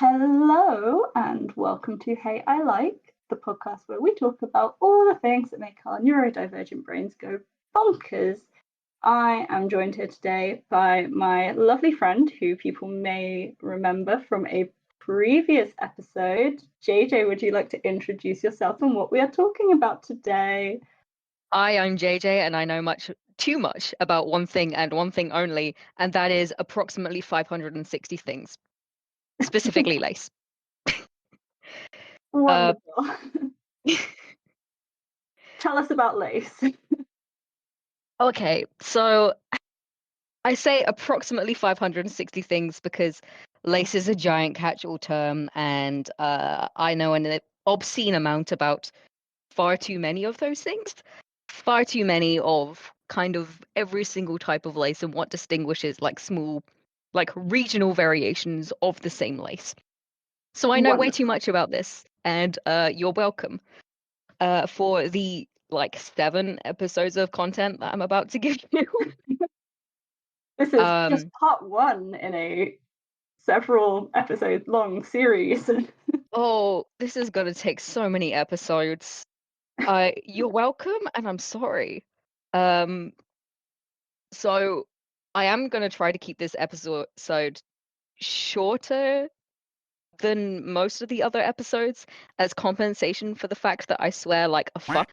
Hello and welcome to Hey I Like, the podcast where we talk about all the things that make our neurodivergent brains go bonkers. I am joined here today by my lovely friend who people may remember from a previous episode. JJ, would you like to introduce yourself and what we are talking about today? I'm JJ, and I know too much about one thing and one thing only, and that is approximately 560 things, specifically lace. Uh, Wonderful. Tell us about lace. okay, so I say approximately 560 things because lace is a giant catch-all term, and I know an obscene amount about far too many of those things, far too many of kind of every single type of lace and what distinguishes like small, like regional variations of the same lace. So I know way too Wonderful. much about this, and you're welcome for the like 7 episodes of content that I'm about to give you. This is just um, part one in a several episode long series. oh, this is gonna take so many episodes. You're welcome, and I'm sorry. Um, so I am gonna try to keep this episode shorter than most of the other episodes as compensation for the fact that I swear like a fuck.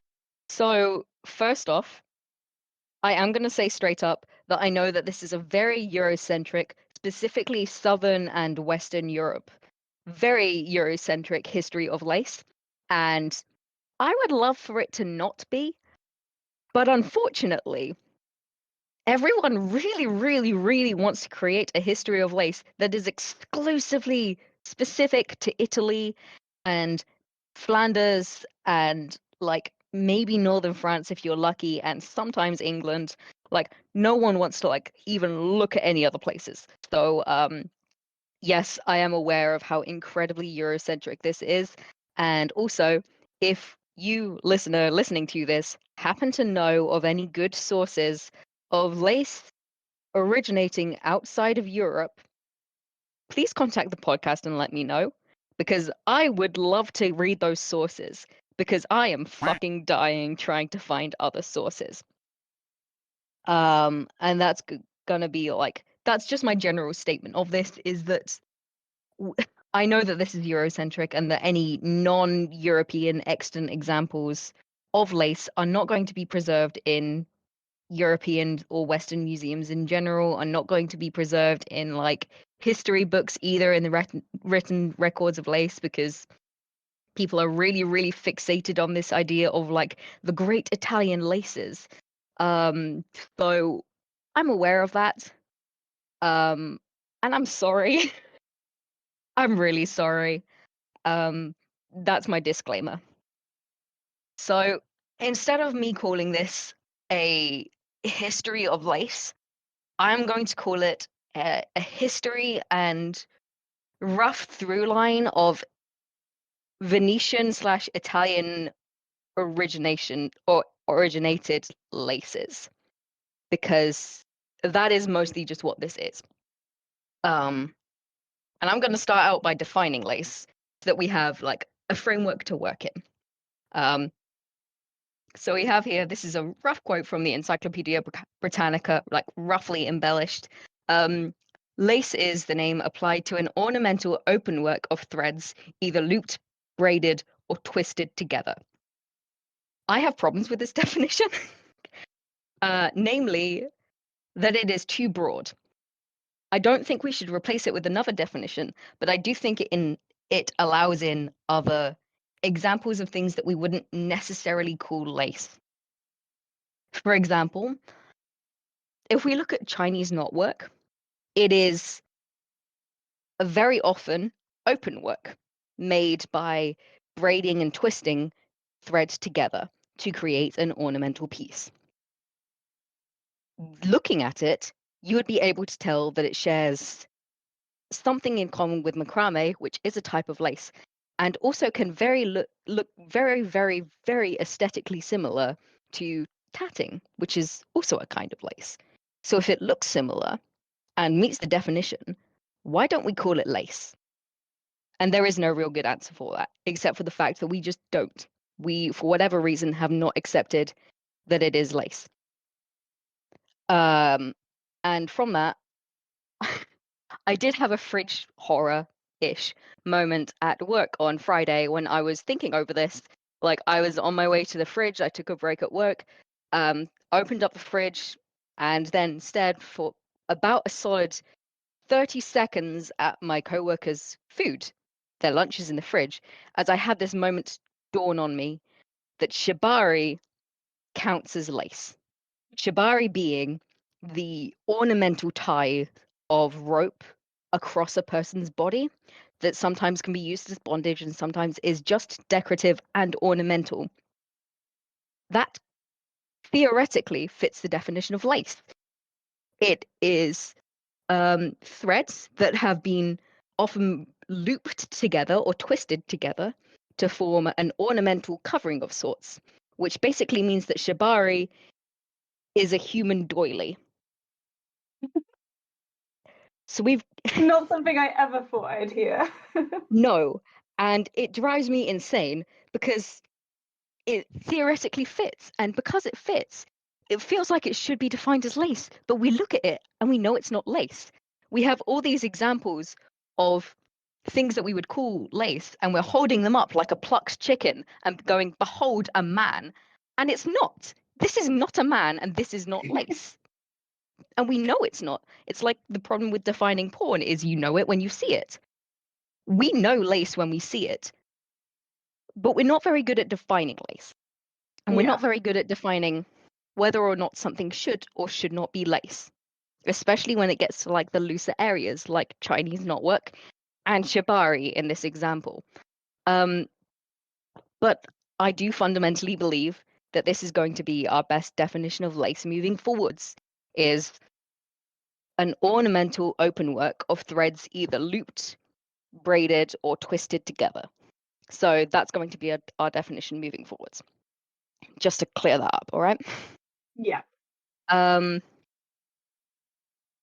So, first off, I am going to say straight up that I know that this is a very Eurocentric, specifically Southern and Western Europe, very Eurocentric history of lace. And I would love for it to not be, but unfortunately, everyone really, really, really wants to create a history of lace that is exclusively specific to Italy and Flanders and like maybe northern France if you're lucky, and sometimes England. Like no one wants to like even look at any other places. So yes, I am aware of how incredibly Eurocentric this is. And also, if you listener listening to this happen to know of any good sources of lace originating outside of Europe, please contact the podcast and let me know because I would love to read those sources because I am fucking dying trying to find other sources. And that's gonna be like that's just my general statement of this is that I know that this is Eurocentric and that any non-European extant examples of lace are not going to be preserved in European or Western museums in general, are not going to be preserved in like history books either in the written records of lace because people are really, really fixated on this idea of like the great Italian laces. Um, so I'm aware of that. Um, and I'm sorry. I'm really sorry. Um, that's my disclaimer. So instead of me calling this a history of lace, I'm going to call it a history and rough through line of Venetian slash Italian origination or originated laces, because that is mostly just what this is. Um, and I'm going to start out by defining lace so that we have like a framework to work in. Um, so we have here, this is a rough quote from the Encyclopedia Britannica, like roughly embellished. Um, Lace is the name applied to an ornamental openwork of threads, either looped, braided, or twisted together. I have problems with this definition, namely that it is too broad. I don't think we should replace it with another definition, but I do think it allows in other examples of things that we wouldn't necessarily call lace. For example, if we look at Chinese knotwork, it is a very often open work made by braiding and twisting threads together to create an ornamental piece. Looking at it, you would be able to tell that it shares something in common with macrame, which is a type of lace, and also can look very, very, very aesthetically similar to tatting, which is also a kind of lace. So if it looks similar and meets the definition, why don't we call it lace? And there is no real good answer for that, except for the fact that we just don't. We, for whatever reason, have not accepted that it is lace. And from that, I did have a fridge horror-ish moment at work on Friday when I was thinking over this. Like, I was on my way to the fridge, I took a break at work, opened up the fridge, and then stared for about a solid 30 seconds at my coworkers' food, their lunches in the fridge, as I had this moment dawn on me that shibari counts as lace. Shibari being the ornamental tie of rope across a person's body that sometimes can be used as bondage and sometimes is just decorative and ornamental. That theoretically fits the definition of lace. It is threads that have been often looped together or twisted together to form an ornamental covering of sorts, which basically means that shibari is a human doily. So we've Not something I ever thought I'd hear. no, and it drives me insane because it theoretically fits, and because it fits, it feels like it should be defined as lace, but we look at it and we know it's not lace. We have all these examples of things that we would call lace, and we're holding them up like a plucked chicken and going, behold a man. And it's not. This is not a man, and this is not lace. And we know it's not. It's like the problem with defining porn is you know it when you see it. We know lace when we see it, but we're not very good at defining lace. And we're not Yeah. very good at defining whether or not something should or should not be lace, especially when it gets to like the looser areas like Chinese knotwork and shibari in this example. But I do fundamentally believe that this is going to be our best definition of lace moving forwards, is an ornamental openwork of threads either looped, braided, or twisted together. So that's going to be our definition moving forwards. Just to clear that up, all right? Yeah. Um,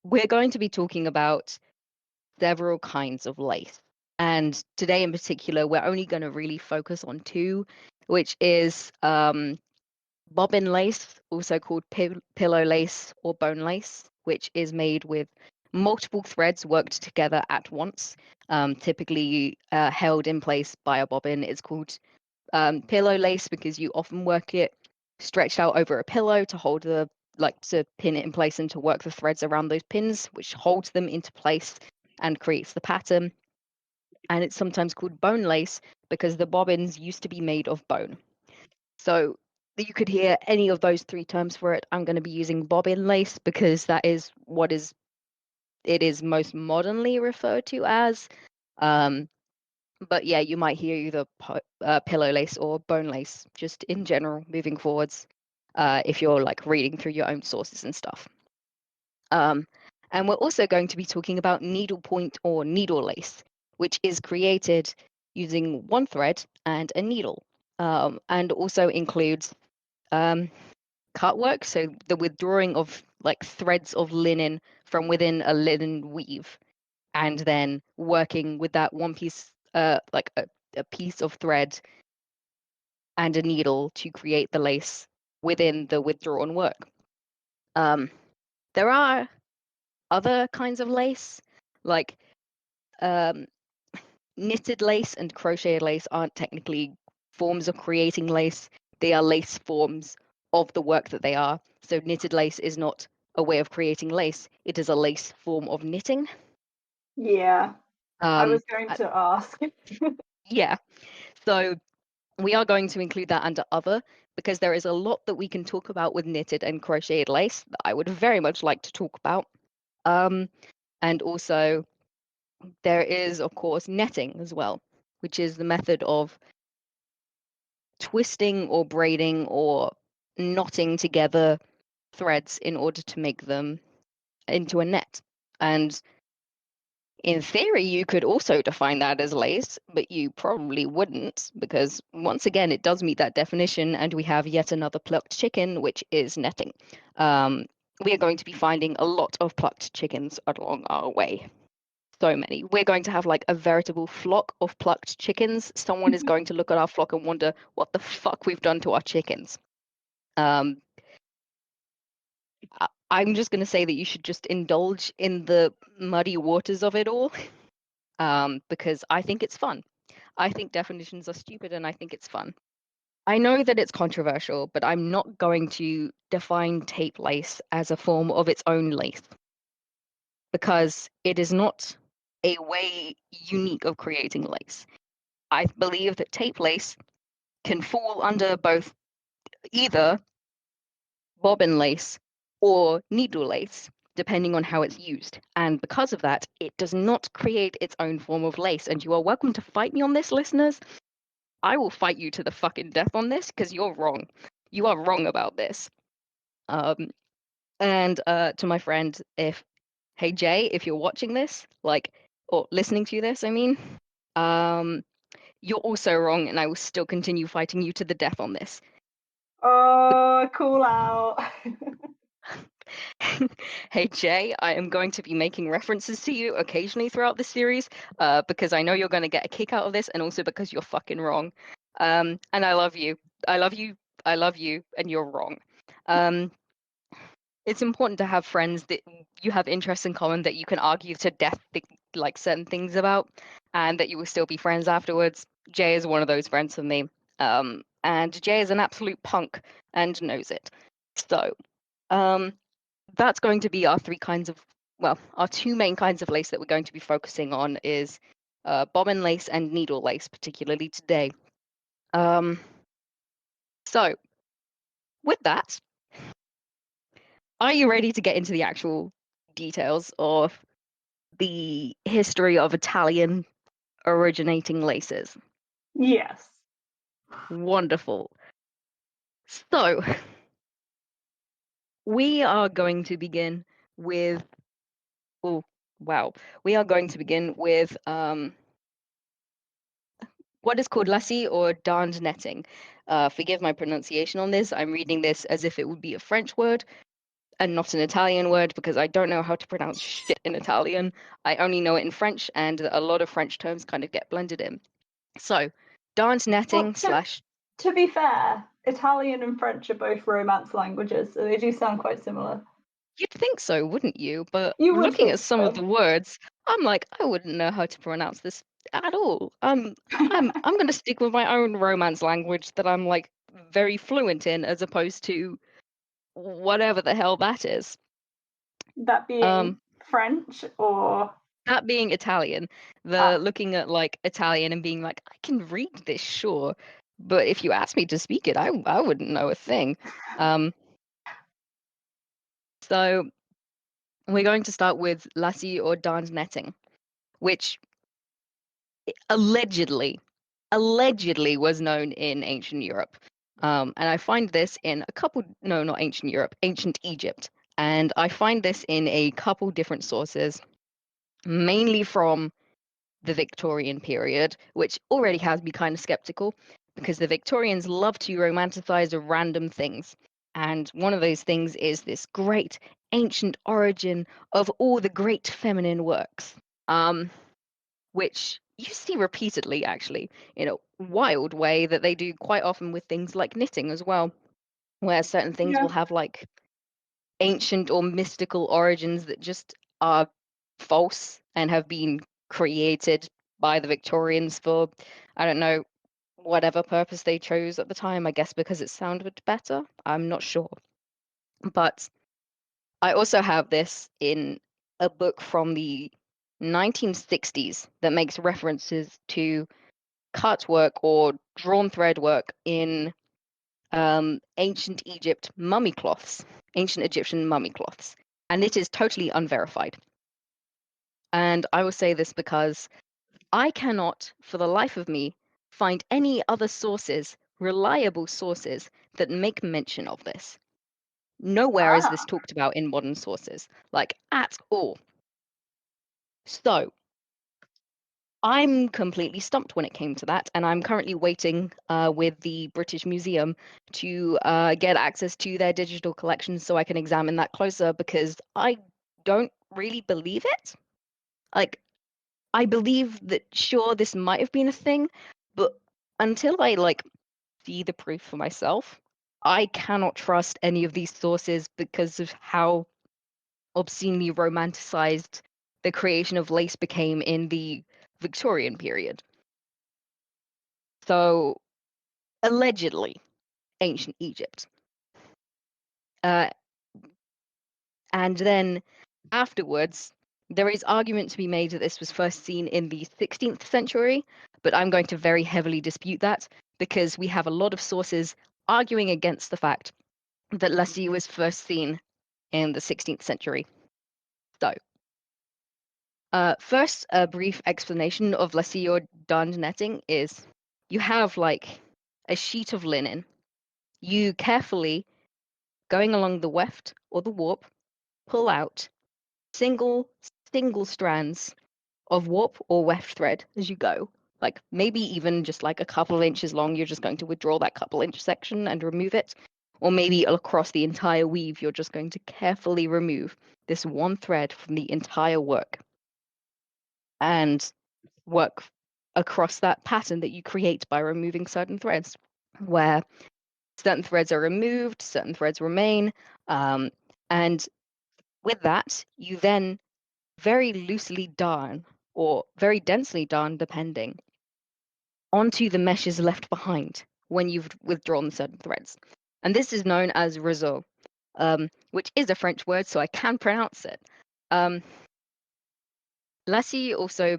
we're going to be talking about several kinds of lace. And today in particular, we're only going to really focus on two, which is bobbin lace, also called pillow lace or bone lace, which is made with multiple threads worked together at once, typically held in place by a bobbin. It's called pillow lace because you often work it stretched out over a pillow to hold to pin it in place and to work the threads around those pins, which holds them into place and creates the pattern. And it's sometimes called bone lace because the bobbins used to be made of bone. So you could hear any of those three terms for it. I'm going to be using bobbin lace because that is what it is most modernly referred to as. But yeah, you might hear either pillow lace or bone lace just in general moving forwards if you're like reading through your own sources and stuff. And we're also going to be talking about needlepoint or needle lace, which is created using one thread and a needle, and also includes cut work, so the withdrawing of like threads of linen from within a linen weave, and then working with that one piece, like a piece of thread and a needle to create the lace within the withdrawn work. There are other kinds of lace, like um, knitted lace and crocheted lace aren't technically forms of creating lace. They are lace forms of the work that they are. So knitted lace is not a way of creating lace. It is a lace form of knitting. Yeah. I Um, was going to ask. yeah. So we are going to include that under other because there is a lot that we can talk about with knitted and crocheted lace that I would very much like to talk about. And also there is, of course, netting as well, which is the method of twisting or braiding or knotting together threads in order to make them into a net. And in theory, you could also define that as lace, but you probably wouldn't because, once again, it does meet that definition, and we have yet another plucked chicken, which is netting. We are going to be finding a lot of plucked chickens along our way. So many. We're going to have like a veritable flock of plucked chickens. Someone is going to look at our flock and wonder what the fuck we've done to our chickens. Um, I'm just going to say that you should just indulge in the muddy waters of it all, because I think it's fun. I think definitions are stupid and I think it's fun. I know that it's controversial, but I'm not going to define tape lace as a form of its own lace because it is not a way unique of creating lace. I believe that tape lace can fall under both either bobbin lace or needle lace, depending on how it's used. And because of that, it does not create its own form of lace. And you are welcome to fight me on this, listeners. I will fight you to the fucking death on this because you're wrong. You are wrong about this. Um, and to my friend, hey Jay, if you're watching this, like, or listening to this, I mean, um, you're also wrong, and I will still continue fighting you to the death on this. Oh, cool out. Hey Jay, I am going to be making references to you occasionally throughout this series, because I know you're going to get a kick out of this, and also because you're fucking wrong. And I love you. I love you. I love you, and you're wrong. Um, it's important to have friends that you have interests in common that you can argue to death, like certain things about, and that you will still be friends afterwards. Jay is one of those friends for me. And Jay is an absolute punk and knows it. So, um, that's going to be our our two main kinds of lace that we're going to be focusing on is bobbin lace and needle lace, particularly today. So with that, are you ready to get into the actual details of the history of Italian originating laces? Yes. Wonderful. So we are going to begin with, oh wow, we are going to begin with what is called lassie or darned netting. Forgive my pronunciation on this. I'm reading this as if it would be a French word and not an Italian word because I don't know how to pronounce shit in Italian. I only know it in French, and a lot of French terms kind of get blended in. So, darned Well, netting slash. to be fair, Italian and French are both Romance languages, so they do sound quite similar. You'd think so, wouldn't you? But You would looking at think some of so. the words, I'm like, I wouldn't know how to pronounce this at all. I'm gonna stick with my own Romance language that I'm like very fluent in, as opposed to whatever the hell that is. That being Um, French or that being Italian, the ah, looking at like Italian and being like, I can read this, sure, but if you asked me to speak it, I wouldn't know a thing. Um, so we're going to start with lassi or darned netting, which allegedly was known in ancient Europe. And I find this in a couple, no, not ancient Europe, ancient Egypt. And I find this in a couple different sources, mainly from the Victorian period, which already has me kind of skeptical because the Victorians love to romanticize random things. And one of those things is this great ancient origin of all the great feminine works, which you see repeatedly, actually, in a wild way that they do quite often with things like knitting as well, where certain things yeah, will have like ancient or mystical origins that just are false and have been created by the Victorians for, I don't know, whatever purpose they chose at the time. I guess because it sounded better. I'm not sure. But I also have this in a book from the 1960s that makes references to cut work or drawn thread work in ancient Egypt mummy cloths, ancient Egyptian mummy cloths. And it is totally unverified. And I will say this because I cannot, for the life of me, find any other sources, reliable sources, that make mention of this. Nowhere is this ah, talked about in modern sources, like at all. So I'm completely stumped when it came to that, and I'm currently waiting with the British Museum to get access to their digital collection so I can examine that closer because I don't really believe it. Like, I believe that sure this might have been a thing, but until I see the proof for myself, I cannot trust any of these sources because of how obscenely romanticized the creation of lace became in the Victorian period. So, allegedly, ancient Egypt. Uh, and then afterwards, there is argument to be made that this was first seen in the 16th century, but I'm going to very heavily dispute that because we have a lot of sources arguing against the fact that lassie was first seen in the 16th century. So, first, a brief explanation of lassie or darned netting is you have a sheet of linen. You carefully, going along the weft or the warp, pull out single strands of warp or weft thread as you go. Like maybe even just like a couple of inches long, you're just going to withdraw that couple inch section and remove it. Or maybe across the entire weave, you're just going to carefully remove this one thread from the entire work and work across that pattern that you create by removing certain threads, where certain threads are removed, certain threads remain. And with that, you then very loosely darn or very densely darn, depending, onto the meshes left behind when you've withdrawn certain threads. And this is known as réseau, which is a French word, so I can pronounce it. Lassie also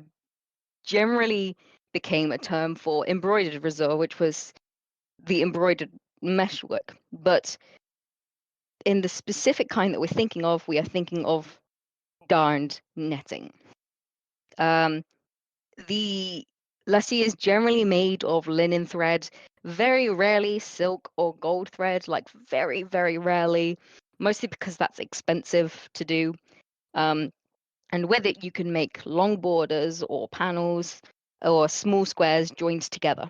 generally became a term for embroidered réseau, which was the embroidered meshwork. But in the specific kind that we're thinking of, we are thinking of darned netting. The lassie is generally made of linen thread, very rarely silk or gold thread, like very, very rarely, mostly because that's expensive to do. And with it, you can make long borders or panels or small squares joined together.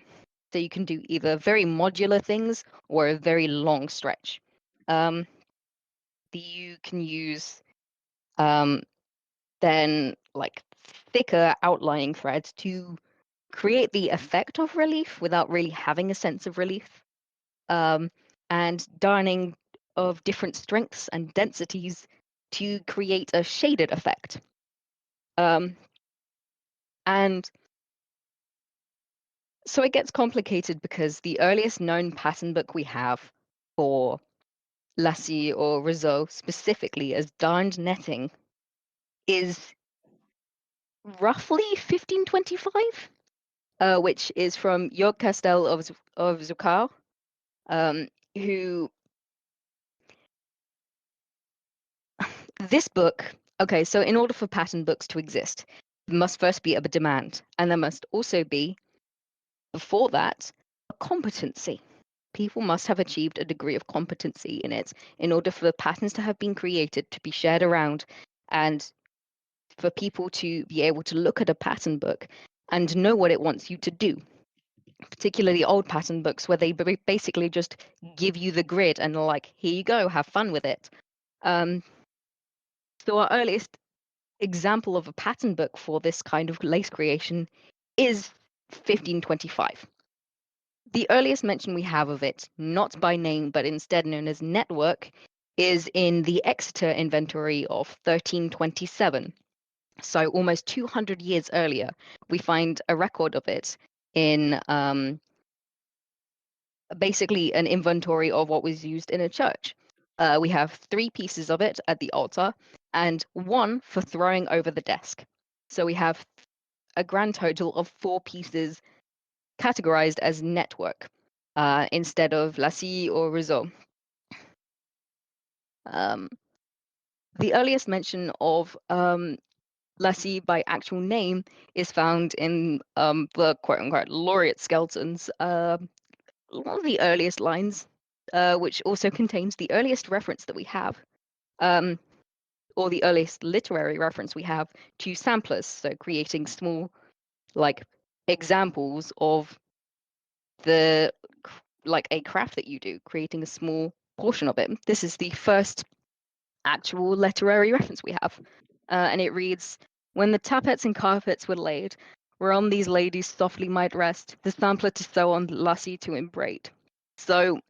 So you can do either very modular things or a very long stretch. You can use then thicker outlining threads to create the effect of relief without really having a sense of relief, and darning of different strengths and densities to create a shaded effect. And so it gets complicated because the earliest known pattern book we have for lassie or réseau specifically as darned netting is roughly 1525, which is from Jörg Castell of Zuckau, who this book, okay, so in order for pattern books to exist, there must first be a demand, and there must also be, before that, a competency. People must have achieved a degree of competency in it in order for the patterns to have been created, to be shared around, and for people to be able to look at a pattern book and know what it wants you to do. Particularly old pattern books where they basically just give you the grid and are like, here you go, have fun with it. So our earliest example of a pattern book for this kind of lace creation is 1525. The earliest mention we have of it, not by name but instead known as network, is in the Exeter inventory of 1327. So almost 200 years earlier, we find a record of it in basically an inventory of what was used in a church. We have 3 pieces of it at the altar and 1 for throwing over the desk. So we have a grand total of 4 pieces categorized as network instead of lassie or réseau. The earliest mention of lassie by actual name is found in the quote-unquote laureate skeletons, one of the earliest lines, which also contains the earliest reference that we have, or the earliest literary reference we have to samplers, so creating small examples of the a craft that you do, creating a small portion of it. This is the first actual literary reference we have, and it reads, When the tappets and carpets were laid, whereon these ladies softly might rest, the sampler to sew on, lassie to embraid. So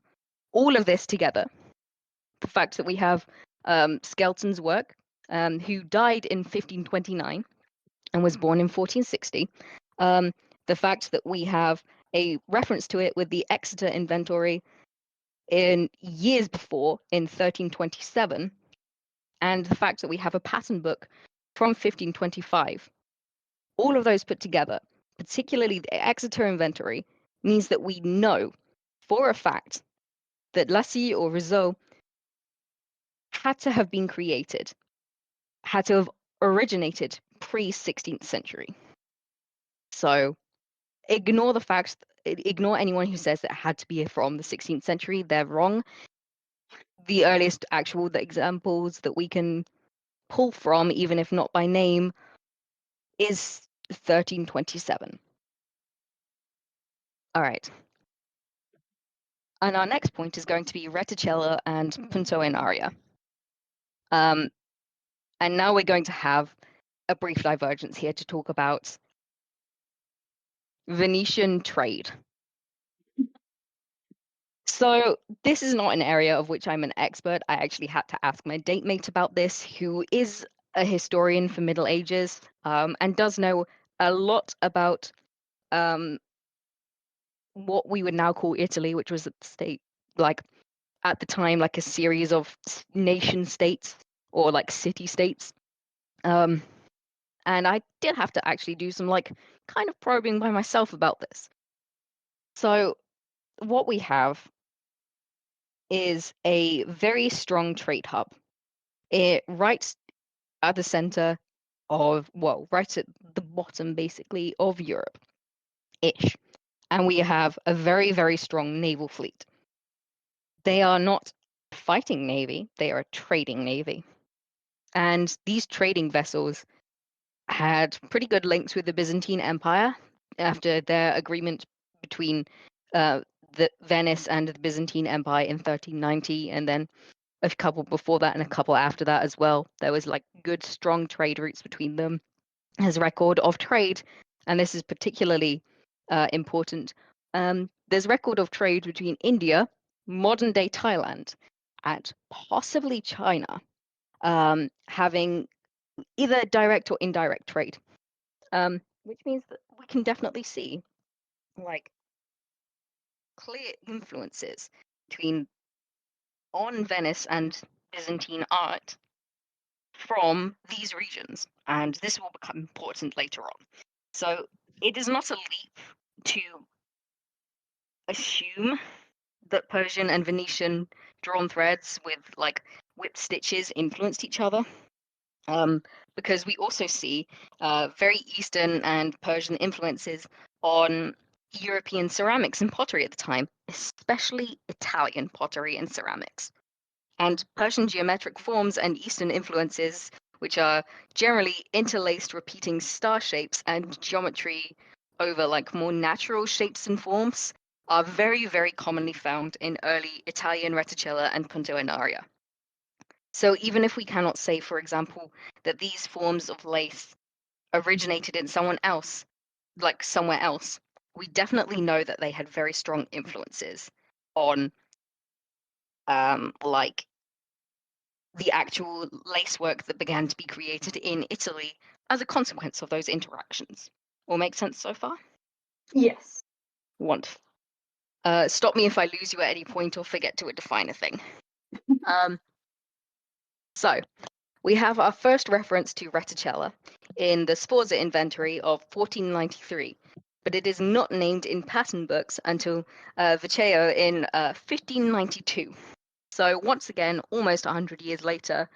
all of this together, the fact that we have Skelton's work, who died in 1529 and was born in 1460, the fact that we have a reference to it with the Exeter inventory in years before in 1327, and the fact that we have a pattern book from 1525, all of those put together, particularly the Exeter inventory, means that we know for a fact that Lassie or Rousseau had to have been created, had to have originated pre-16th century. So ignore the fact, ignore anyone who says it had to be from the 16th century. They're wrong. The earliest actual examples that we can pull from, even if not by name, is 1327. All right. And our next point is going to be Reticella and Punto in Aria. And now we're going to have a brief divergence here to talk about Venetian trade. So this is not an area of which I'm an expert. I actually had to ask my date mate about this, who is a historian for Middle Ages, and does know a lot about what we would now call Italy, which was a state, like at the time, like a series of nation states or like city states. And I did have to actually do some like kind of probing by myself about this. So what we have is a very strong trade hub. It right at the center of, well, right at the bottom basically of Europe ish. And we have a very, very strong naval fleet. They are not a fighting navy, they are a trading navy. And these trading vessels had pretty good links with the Byzantine Empire after their agreement between the Venice and the Byzantine Empire in 1390, and then a couple before that and a couple after that as well. There was like good, strong trade routes between them. As record of trade, and this is particularly important. There's record of trade between India, modern day Thailand, and possibly China, having either direct or indirect trade, which means that we can definitely see like clear influences between on Venice and Byzantine art from these regions, and this will become important later on. So it is not a leap to assume that Persian and Venetian drawn threads with like whip stitches influenced each other, because we also see very Eastern and Persian influences on European ceramics and pottery at the time, especially Italian pottery and ceramics. And Persian geometric forms and Eastern influences, which are generally interlaced repeating star shapes and geometry over like more natural shapes and forms, are very, very commonly found in early Italian reticella and punto in aria. So even if we cannot say, for example, that these forms of lace originated in someone else, like somewhere else, we definitely know that they had very strong influences on like the actual lacework that began to be created in Italy as a consequence of those interactions. All make sense so far? Yes. Wonderful. Stop me if I lose you at any point or forget to define a thing. So we have our first reference to reticella in the Sforza inventory of 1493, but it is not named in pattern books until Vecchio in 1592. So once again, almost 100 years later,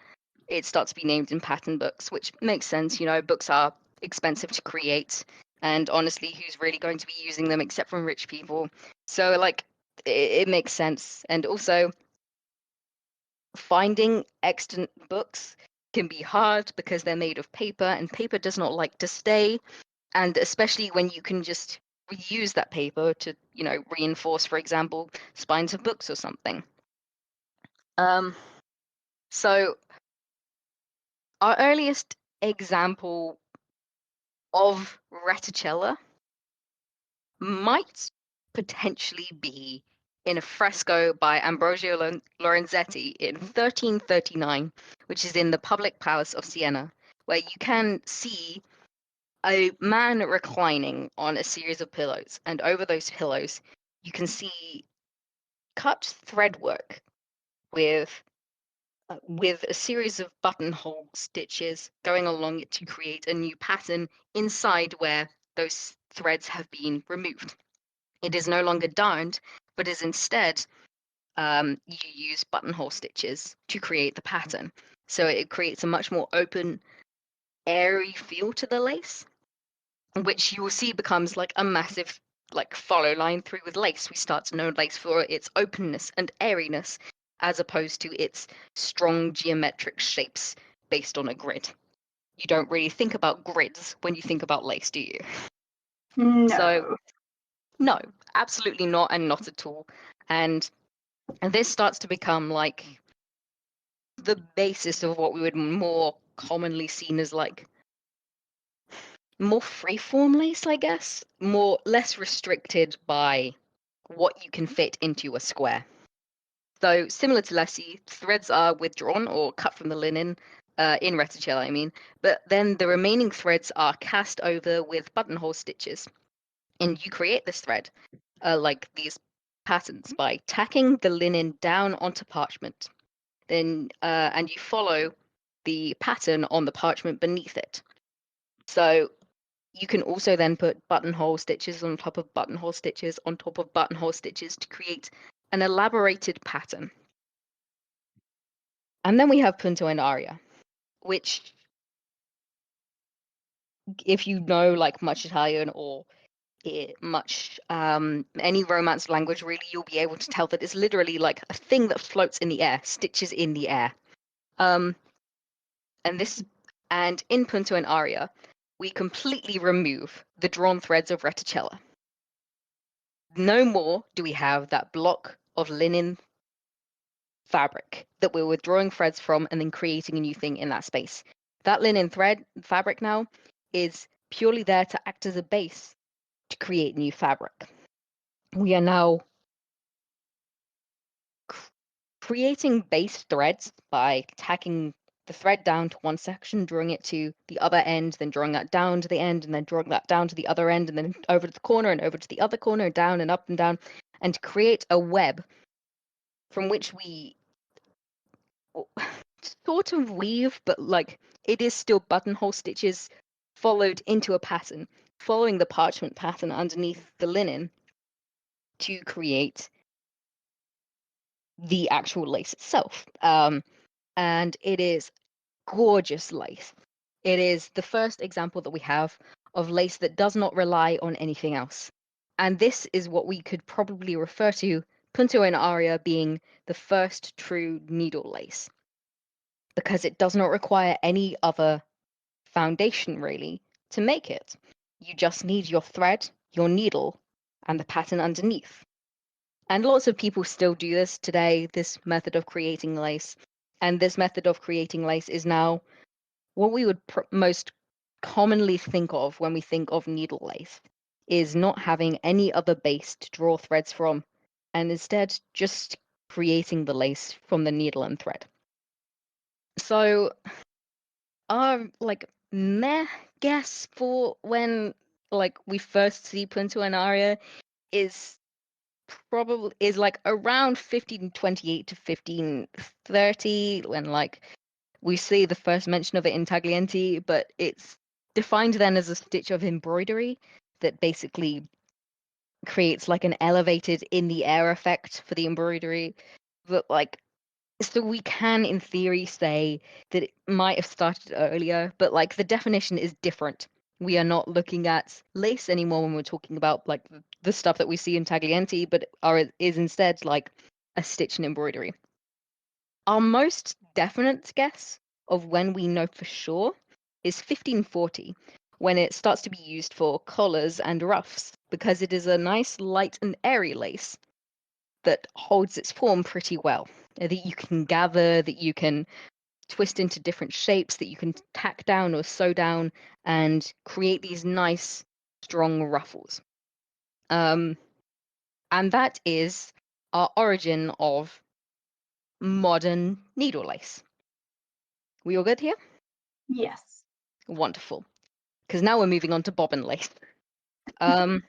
it starts to be named in pattern books, which makes sense. You know, books are expensive to create, and honestly, who's really going to be using them except from rich people? So, like, it makes sense. And also, finding extant books can be hard because they're made of paper, and paper does not like to stay. And especially when you can just reuse that paper to, you know, reinforce, for example, spines of books or something. So our earliest example of reticella might potentially be in a fresco by Ambrogio Lorenzetti in 1339, which is in the public palace of Siena, where you can see a man reclining on a series of pillows, and over those pillows you can see cut thread work with a series of buttonhole stitches going along it to create a new pattern inside where those threads have been removed. It is no longer darned, but is instead you use buttonhole stitches to create the pattern. So it creates a much more open, airy feel to the lace, which you will see becomes like a massive like follow line through with lace. We start to know lace for its openness and airiness, as opposed to its strong geometric shapes based on a grid. You don't really think about grids when you think about lace, do you? No. So, no, absolutely not, and not at all. And this starts to become like the basis of what we would more commonly seen as like more freeform lace, I guess, less restricted by what you can fit into a square. So similar to Lassie, threads are withdrawn or cut from the linen in reticella, I mean, but then the remaining threads are cast over with buttonhole stitches, and you create this thread, like these patterns, by tacking the linen down onto parchment. Then and you follow the pattern on the parchment beneath it. So you can also then put buttonhole stitches on top of buttonhole stitches on top of buttonhole stitches to create an elaborated pattern. And then we have punto and aria, which, if you know like much Italian or much any Romance language, really, you'll be able to tell that it's literally like a thing that floats in the air, stitches in the air. And in punto and aria, we completely remove the drawn threads of reticella. No more do we have that block of linen fabric that we're withdrawing threads from and then creating a new thing in that space. That linen thread fabric now is purely there to act as a base to create new fabric. We are now creating base threads by tacking the thread down to one section, drawing it to the other end, then drawing that down to the end, and then drawing that down to the other end, and then over to the corner and over to the other corner, down and up and down, and create a web from which we sort of weave, but like it is still buttonhole stitches followed into a pattern, following the parchment pattern underneath the linen to create the actual lace itself. And it is gorgeous lace. It is the first example that we have of lace that does not rely on anything else. And this is what we could probably refer to punto and aria being the first true needle lace, because it does not require any other foundation really to make it. You just need your thread, your needle, and the pattern underneath. And lots of people still do this today, this method of creating lace. And this method of creating lace is now what we would most commonly think of when we think of needle lace, is not having any other base to draw threads from, and instead just creating the lace from the needle and thread. So our like meh guess for when like we first see punto and aria is like around 1528 to 1530, when like we see the first mention of it in Taglienti, but it's defined then as a stitch of embroidery that basically creates like an elevated in the air effect for the embroidery. But like, so we can in theory say that it might have started earlier, but like the definition is different. We are not looking at lace anymore when we're talking about like the stuff that we see in Taglienti, but is instead like a stitch in embroidery. Our most definite guess of when we know for sure is 1540, when it starts to be used for collars and ruffs, because it is a nice, light, and airy lace that holds its form pretty well, that you can gather, that you can twist into different shapes that you can tack down or sew down and create these nice, strong ruffles. And that is our origin of modern needle lace. We all good here? Yes. Wonderful. Because now we're moving on to bobbin lace. Um,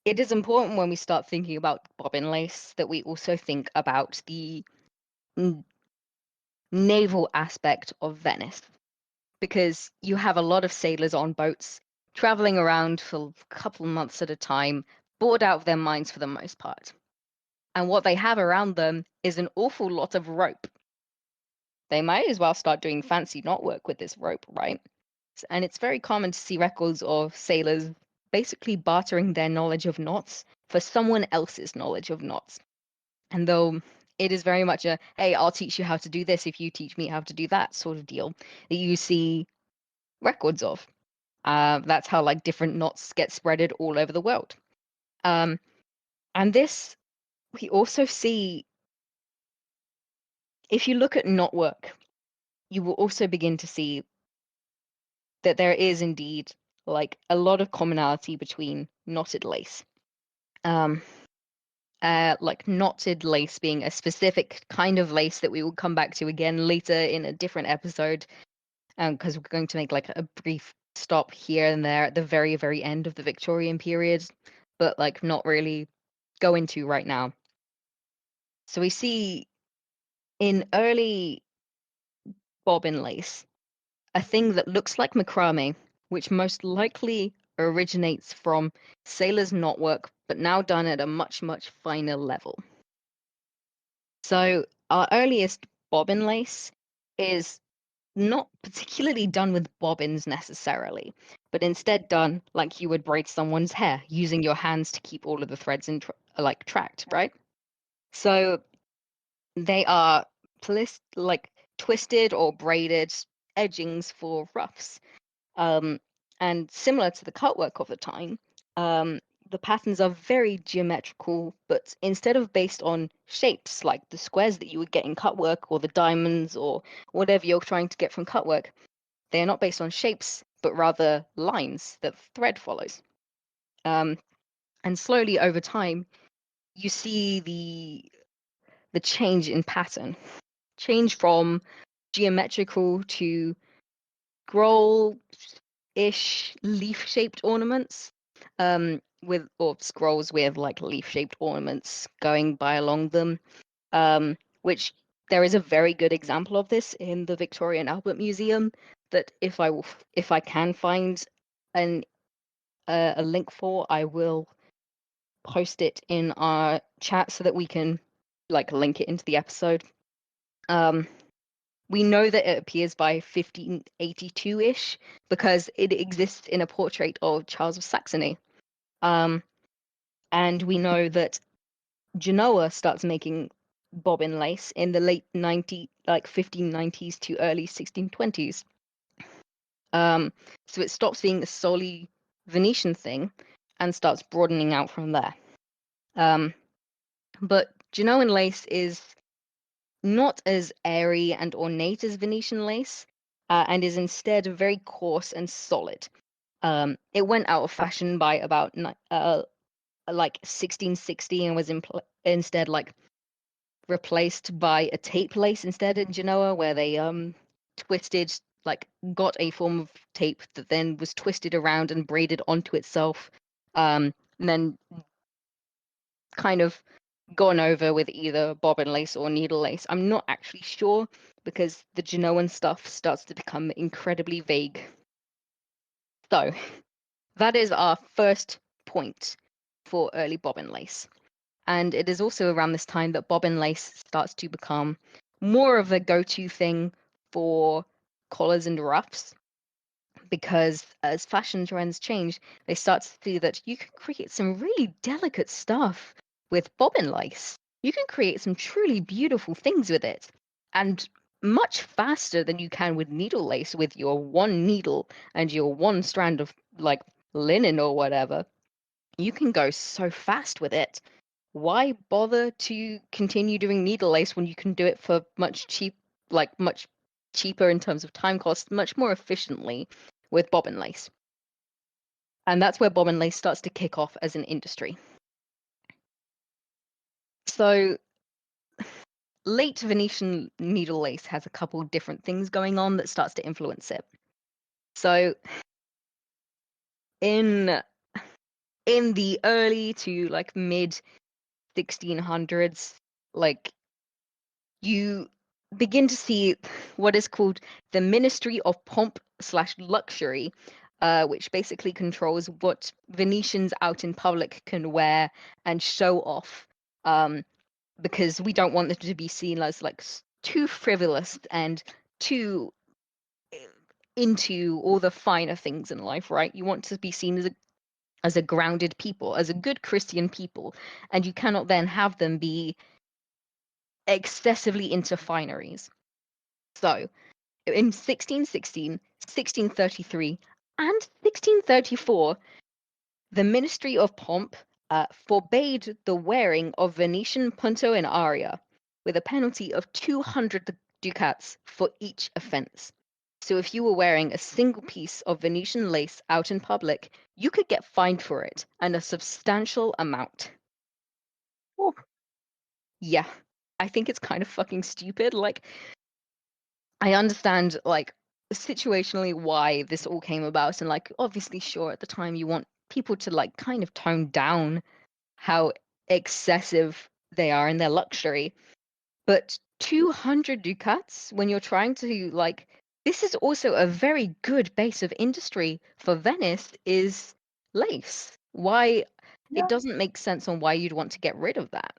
it is important when we start thinking about bobbin lace that we also think about the naval aspect of Venice, because you have a lot of sailors on boats traveling around for a couple months at a time, bored out of their minds for the most part. And what they have around them is an awful lot of rope. They might as well start doing fancy knot work with this rope, right? And it's very common to see records of sailors basically bartering their knowledge of knots for someone else's knowledge of knots. And though it is very much a, hey, I'll teach you how to do this if you teach me how to do that sort of deal that you see records of. That's how like different knots get spreaded all over the world. And this we also see, if you look at knot work, you will also begin to see that there is indeed like a lot of commonality between knotted lace. Like knotted lace being a specific kind of lace that we will come back to again later in a different episode, because we're going to make like a brief stop here and there at the very, very end of the Victorian period, but like not really go into right now. So we see in early bobbin lace a thing that looks like macrame, which most likely originates from sailors' knotwork, but now done at a much, much finer level. So our earliest bobbin lace is not particularly done with bobbins necessarily, but instead done like you would braid someone's hair, using your hands to keep all of the threads in like tracked, right? So they are like twisted or braided edgings for ruffs. And similar to the cutwork of the time, the patterns are very geometrical, but instead of based on shapes like the squares that you would get in cutwork or the diamonds or whatever you're trying to get from cutwork, they are not based on shapes, but rather lines that thread follows. And slowly over time, you see the change in pattern, change from geometrical to scroll-ish leaf-shaped ornaments, with or scrolls with like leaf-shaped ornaments going by along them, which there is a very good example of this in the Victoria and Albert Museum that if I can find a link for, I will post it in our chat so that we can like link it into the episode. We know that it appears by 1582-ish because it exists in a portrait of Charles of Saxony. And we know that Genoa starts making bobbin lace in the late 1590s to early 1620s. So it stops being a solely Venetian thing and starts broadening out from there. But Genoan lace is not as airy and ornate as Venetian lace, and is instead very coarse and solid. It went out of fashion by about like 1660 and was instead like replaced by a tape lace instead in Genoa, where they twisted, like got a form of tape that then was twisted around and braided onto itself, and then kind of gone over with either bobbin lace or needle lace. I'm not actually sure because the Genoan stuff starts to become incredibly vague. So that is our first point for early bobbin lace. And it is also around this time that bobbin lace starts to become more of a go-to thing for collars and ruffs, because as fashion trends change, they start to see that you can create some really delicate stuff with bobbin lace. You can create some truly beautiful things with it, and much faster than you can with needle lace with your one needle and your one strand of like linen or whatever. You can go so fast with it. why bother to continue doing needle lace when you can do it for much cheaper in terms of time cost, much more efficiently with bobbin lace. And that's where bobbin lace starts to kick off as an industry. So late Venetian needle lace has a couple different things going on that starts to influence it. So in the early to like mid 1600s, like you begin to see what is called the Ministry of Pomp / Luxury, which basically controls what Venetians out in public can wear and show off, because we don't want them to be seen as like too frivolous and too into all the finer things in life, right? You want to be seen as a grounded people, as a good Christian people, and you cannot then have them be excessively into fineries. So, in 1616, 1633, and 1634, the Ministry of Pomp forbade the wearing of Venetian punto in aria, with a penalty of 200 ducats for each offence. So if you were wearing a single piece of Venetian lace out in public, you could get fined for it, and a substantial amount. Oh. Yeah, I think it's kind of fucking stupid. Like, I understand, like, situationally why this all came about, and, like, obviously, sure, at the time you want people to, like, kind of tone down how excessive they are in their luxury. But 200 ducats when you're trying to, like, this is also a very good base of industry for Venice is lace. Why? Yeah. It doesn't make sense on why you'd want to get rid of that.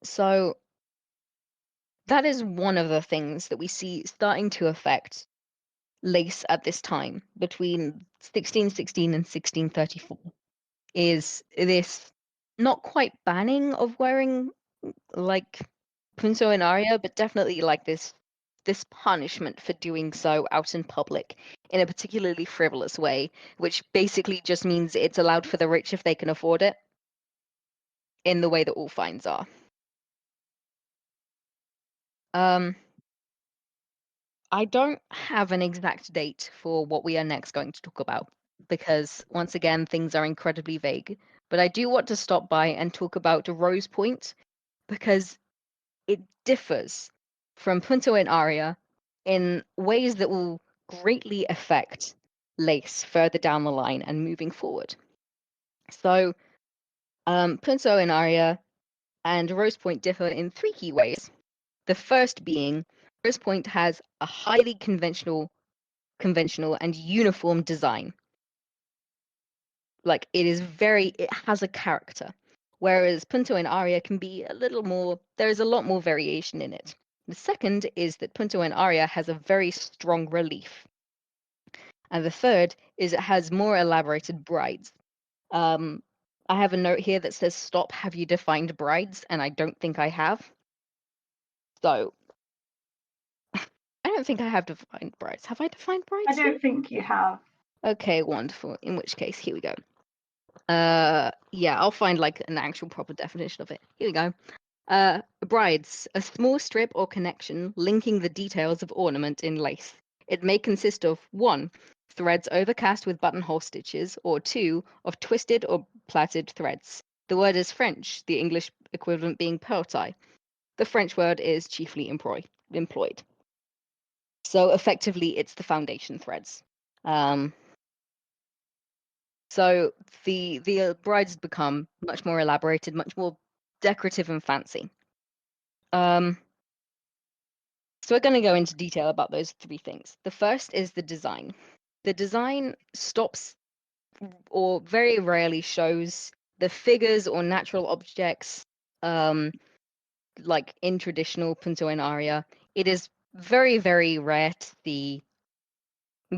So that is one of the things that we see starting to affect lace at this time between 1616 and 1634 is this not quite banning of wearing like punto in aria, but definitely like this punishment for doing so out in public in a particularly frivolous way, which basically just means it's allowed for the rich if they can afford it, in the way that all fines are. I don't have an exact date for what we are next going to talk about because, once again, things are incredibly vague. But I do want to stop by and talk about Rose Point because it differs from Punto and Aria in ways that will greatly affect lace further down the line and moving forward. So, Punto and Aria and Rose Point differ in three key ways. The first being Rose Point has a highly conventional and uniform design. Like it has a character. Whereas Punto and Aria can be a little more, there's a lot more variation in it. The second is that Punto and Aria has a very strong relief. And the third is it has more elaborated brides. I have a note here that says, "Stop, have you defined brides?" And I don't think I have. So, I don't think I have defined brides. Have I defined brides? I don't think you have. Okay, wonderful. In which case, here we go. Yeah, I'll find like an actual proper definition of it. Here we go. Brides, a small strip or connection linking the details of ornament in lace. It may consist of 1. Threads overcast with buttonhole stitches, or 2. Of twisted or plaited threads. The word is French, the English equivalent being pearl tie. The French word is chiefly employed. So effectively, it's the foundation threads. So the brides become much more elaborated, much more decorative and fancy. So we're going to go into detail about those three things. The first is the design. The design stops or very rarely shows the figures or natural objects like in traditional punto and aria. It is very, very rare to see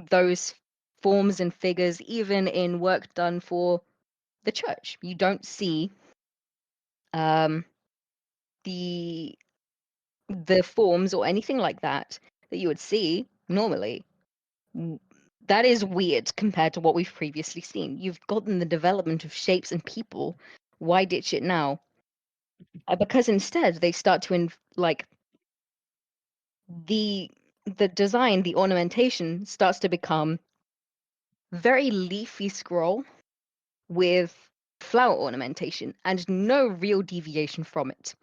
those forms and figures even in work done for the church. You don't see the forms or anything like that that you would see normally that is weird compared to what we've previously seen. You've gotten the development of shapes and people. Why ditch it now? Because instead they start to like the design, the ornamentation starts to become very leafy scroll with flower ornamentation and no real deviation from it.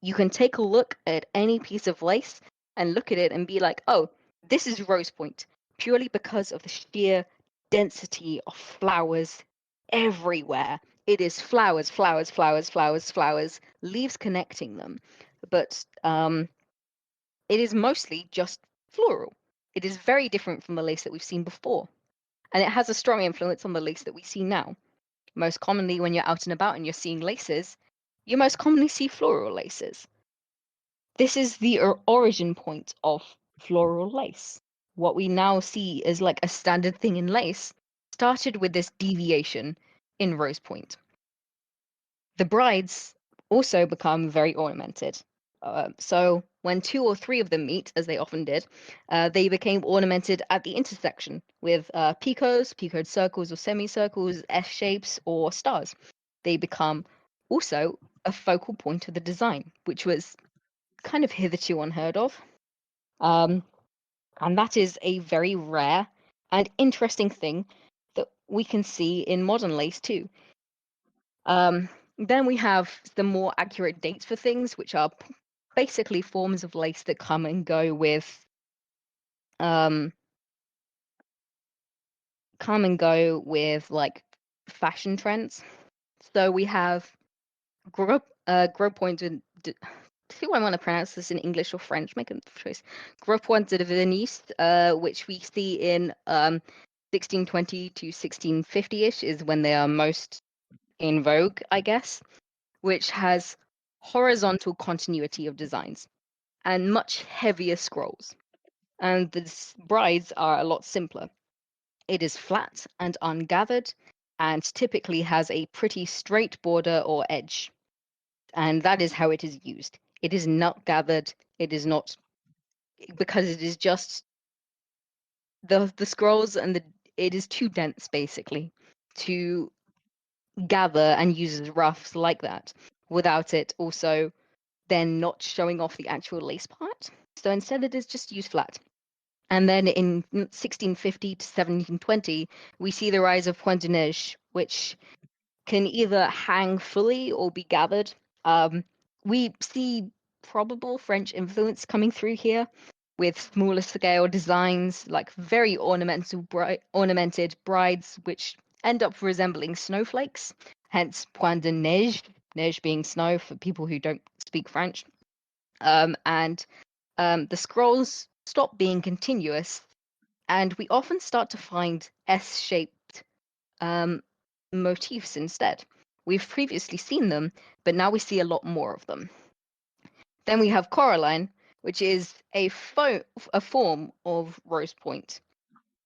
You can take a look at any piece of lace and look at it and be like, oh, this is rose point, purely because of the sheer density of flowers everywhere. It is flowers, flowers, flowers, flowers, flowers, leaves connecting them. But it is mostly just floral. It is very different from the lace that we've seen before. And it has a strong influence on the lace that we see now. Most commonly, when you're out and about and you're seeing laces, you most commonly see floral laces. This is the origin point of floral lace. What we now see as like a standard thing in lace started with this deviation in rose point. The brides also become very ornamented. So when 2 or 3 of them meet, as they often did, they became ornamented at the intersection with picoed circles or semicircles, S shapes, or stars. They become also a focal point of the design, which was kind of hitherto unheard of. And that is a very rare and interesting thing that we can see in modern lace too. Then we have the more accurate dates for things, which are basically forms of lace that come and go with like fashion trends. So we have gros point de, do I want to pronounce this in English or French? Make a choice. Gros point de Venise, which we see in 1620 to 1650-ish is when they are most in vogue, I guess, which has horizontal continuity of designs and much heavier scrolls. And the brides are a lot simpler. It is flat and ungathered and typically has a pretty straight border or edge. And that is how it is used. It is not gathered. It is not, because it is just the scrolls and it is too dense basically to gather and use as ruffs like that without it also then not showing off the actual lace part. So instead it is just used flat. And then in 1650 to 1720, we see the rise of point de neige, which can either hang fully or be gathered. We see probable French influence coming through here with smaller scale designs, like very ornamented brides, which end up resembling snowflakes, hence point de neige, neige being snow for people who don't speak French. And the scrolls stop being continuous, and we often start to find S-shaped motifs instead. We've previously seen them, but now we see a lot more of them. Then we have coralline, which is a form of rose point,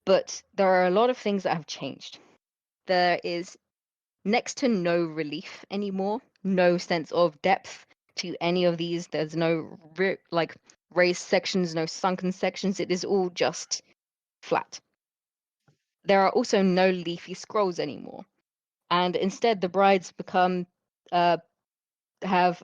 but there are a lot of things that have changed. There is next to no relief anymore, no sense of depth to any of these. There's no like raised sections, no sunken sections. It is all just flat. There are also no leafy scrolls anymore, and instead the brides become have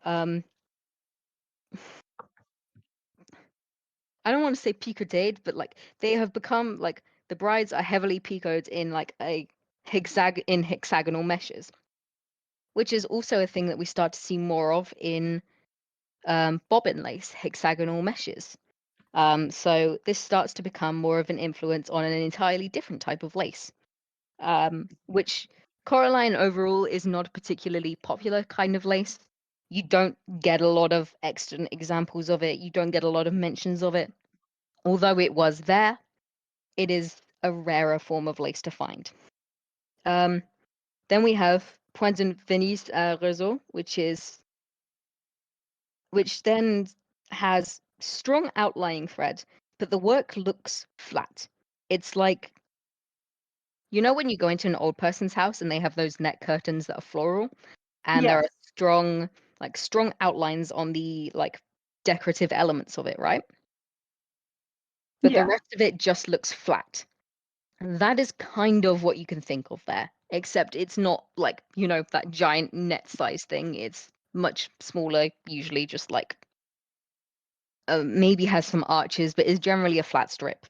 I don't want to say picodade, but like they have become like the brides are heavily picoed in like a hexagonal meshes, which is also a thing that we start to see more of in bobbin lace, hexagonal meshes. So this starts to become more of an influence on an entirely different type of lace, which coralline overall is not a particularly popular kind of lace. You don't get a lot of extant examples of it. You don't get a lot of mentions of it. Although it was there, it is a rarer form of lace to find. Then we have Point de Venise réseau, which then has strong outlying thread, but the work looks flat. It's like, you know, when you go into an old person's house and they have those net curtains that are floral, and there Yes. are strong outlines on the like decorative elements of it, right? But the Yeah. rest of it just looks flat. That is kind of what you can think of there, except it's not like, that giant net size thing. It's much smaller, usually just like maybe has some arches, but is generally a flat strip.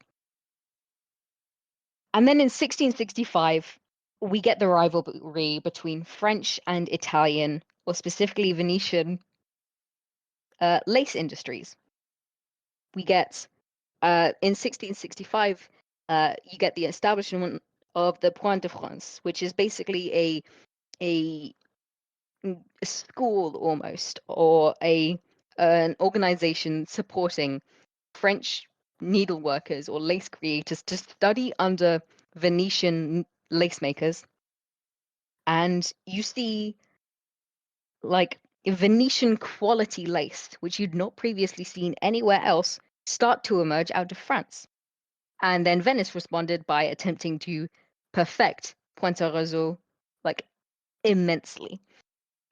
And then in 1665, we get the rivalry between French and Italian, or specifically Venetian, lace industries. We get, in 1665, you get the establishment of the Point de France, which is basically a school almost, or an organization supporting French needleworkers or lace creators to study under Venetian lace makers. And you see like Venetian quality lace, which you'd not previously seen anywhere else, start to emerge out of France. And then Venice responded by attempting to perfect Pointe Roseau like immensely.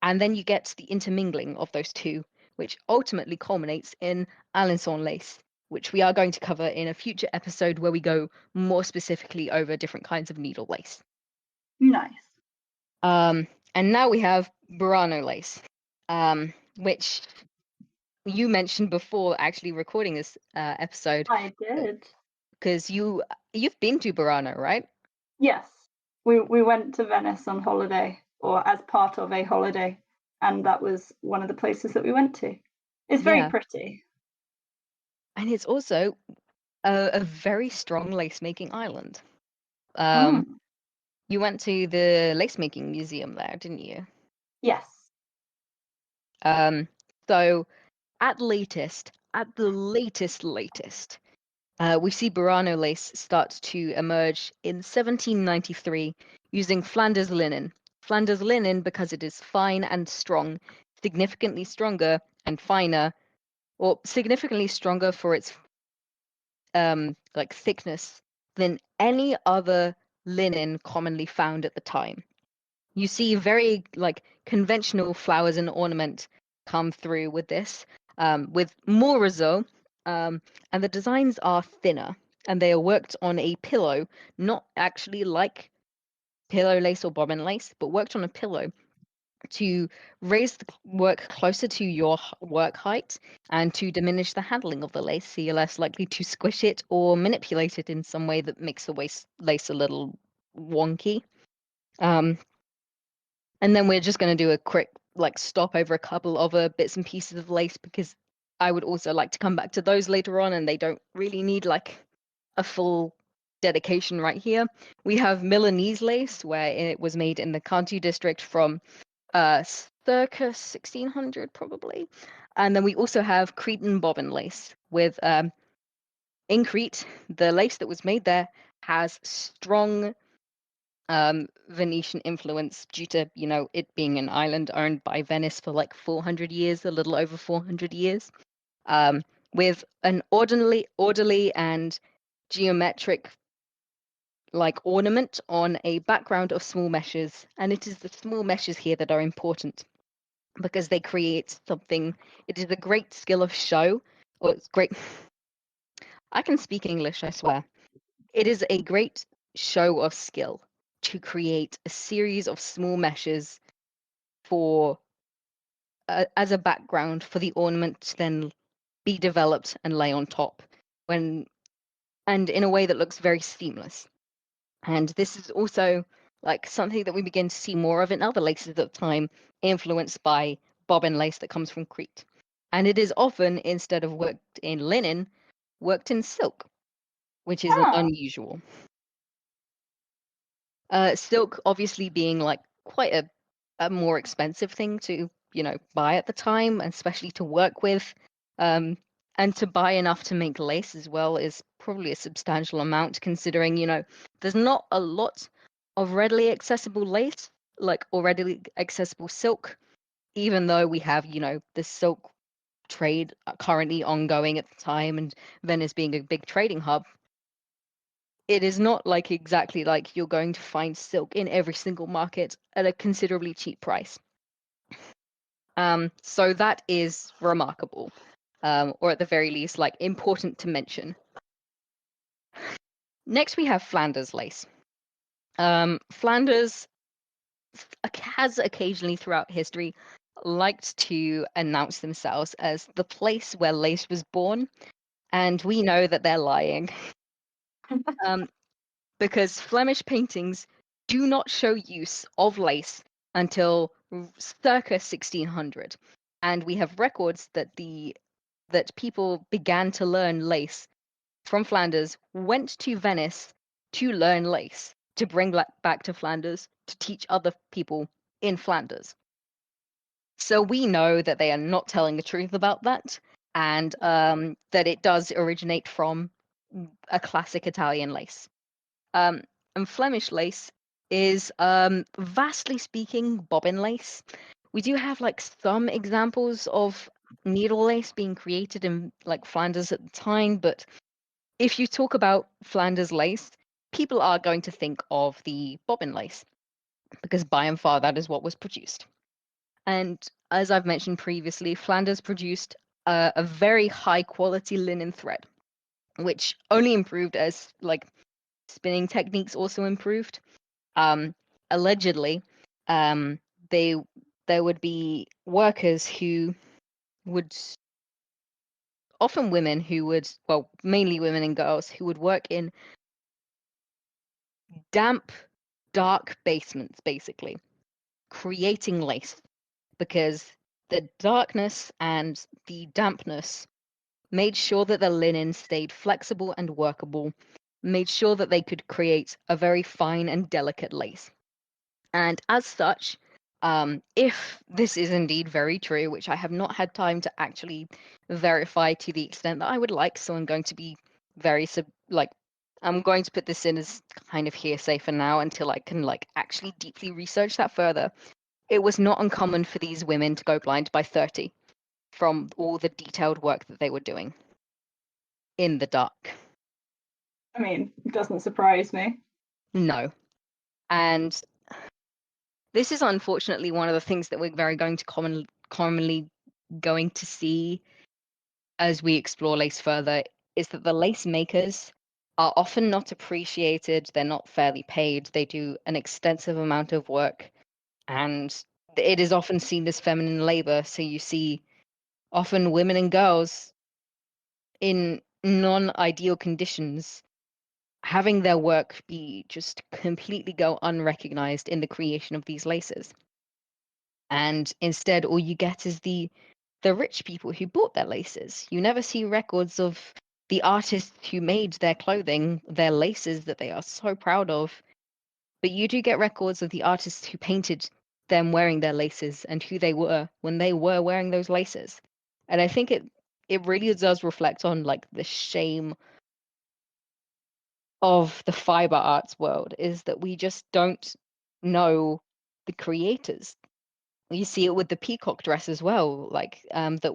And then you get the intermingling of those two, which ultimately culminates in Alençon lace, which we are going to cover in a future episode where we go more specifically over different kinds of needle lace. Nice. And now we have Burano lace, which you mentioned before actually recording this episode. I did. Because you've been to Burano, right? Yes. We went to Venice on holiday, or as part of a holiday, and that was one of the places that we went to. It's very Yeah. pretty. And it's also a very strong lace making island. Mm. You went to the lace making museum there, didn't you? Yes. So at the latest, we see Burano lace start to emerge in 1793 using Flanders linen. Flanders linen because it is fine and strong, significantly stronger and finer, or significantly stronger for its like thickness than any other linen commonly found at the time. You see very like conventional flowers and ornament come through with this, with more roseau, and the designs are thinner and they are worked on a pillow, not actually like pillow lace or bobbin lace, but worked on a pillow to raise the work closer to your work height and to diminish the handling of the lace, so you're less likely to squish it or manipulate it in some way that makes the lace a little wonky. Um, and then we're just going to do a quick like stop over a couple of bits and pieces of lace because I would also like to come back to those later on, and they don't really need like a full dedication right here. We have Milanese lace, where it was made in the Cantu district from circa 1600 probably. And then we also have Cretan bobbin lace with in Crete, the lace that was made there has strong Venetian influence due to, it being an island owned by Venice for like 400 years, a little over 400 years, with an orderly and geometric like ornament on a background of small meshes. And it is the small meshes here that are important because they create something. It is a great skill of show, or it's great. I can speak English, I swear. It is a great show of skill to create a series of small meshes for as a background for the ornament to then be developed and lay on top when and in a way that looks very seamless. And this is also like something that we begin to see more of in other laces at the time, influenced by bobbin lace that comes from Crete. And it is often, instead of worked in linen, worked in silk, which is Ah, unusual. Silk obviously being like quite a more expensive thing to, buy at the time, and especially to work with. And to buy enough to make lace as well is probably a substantial amount, considering, there's not a lot of readily accessible lace, like or readily accessible silk, even though we have, the silk trade currently ongoing at the time, and Venice being a big trading hub. It is not like exactly like you're going to find silk in every single market at a considerably cheap price. So that is remarkable, or at the very least, like important to mention. Next, we have Flanders lace. Flanders has occasionally throughout history liked to announce themselves as the place where lace was born, and we know that they're lying. Um, because Flemish paintings do not show use of lace until circa 1600, and we have records that people began to learn lace from Flanders, went to Venice to learn lace, to bring back to Flanders to teach other people in Flanders. So we know that they are not telling the truth about that, and that it does originate from a classic Italian lace. Um, and Flemish lace is, vastly speaking, bobbin lace. We do have like some examples of needle lace being created in like Flanders at the time, but if you talk about Flanders lace, people are going to think of the bobbin lace because by and far that is what was produced. And as I've mentioned previously, Flanders produced a very high quality linen thread, which only improved as like spinning techniques also improved. Um, Allegedly, um, they there would be workers who would often women who would, well, mainly women and girls who would work in damp, dark basements, basically creating lace because the darkness and the dampness made sure that the linen stayed flexible and workable, made sure that they could create a very fine and delicate lace. And as such, if this is indeed very true, which I have not had time to actually verify to the extent that I would like, so I'm going to be very I'm going to put this in as kind of hearsay for now until I can like actually deeply research that further. It was not uncommon for these women to go blind by 30 from all the detailed work that they were doing in the dark. I mean, it doesn't surprise me. No. And this is unfortunately one of the things that we're very going to commonly going to see as we explore lace further is that the lace makers are often not appreciated, they're not fairly paid, they do an extensive amount of work, and it is often seen as feminine labor. So you see often women and girls in non-ideal conditions having their work be just completely go unrecognized in the creation of these laces. And instead, all you get is the rich people who bought their laces. You never see records of the artists who made their clothing, their laces that they are so proud of. But you do get records of the artists who painted them wearing their laces and who they were when they were wearing those laces. And I think it really does reflect on like the shame of the fiber arts world is that we just don't know the creators. You see it with the peacock dress as well, like that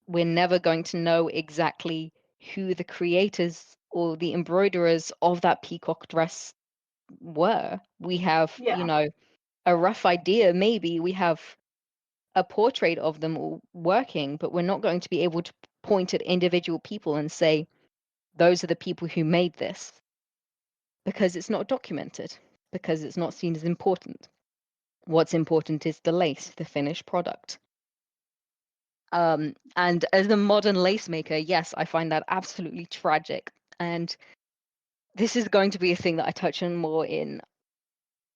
we're never going to know exactly who the creators or the embroiderers of that peacock dress were. We have, Yeah, a rough idea, maybe we have a portrait of them all working, but we're not going to be able to point at individual people and say, those are the people who made this, because it's not documented, because it's not seen as important. What's important is the lace, the finished product. And as a modern lace maker, yes, I find that absolutely tragic. And this is going to be a thing that I touch on more in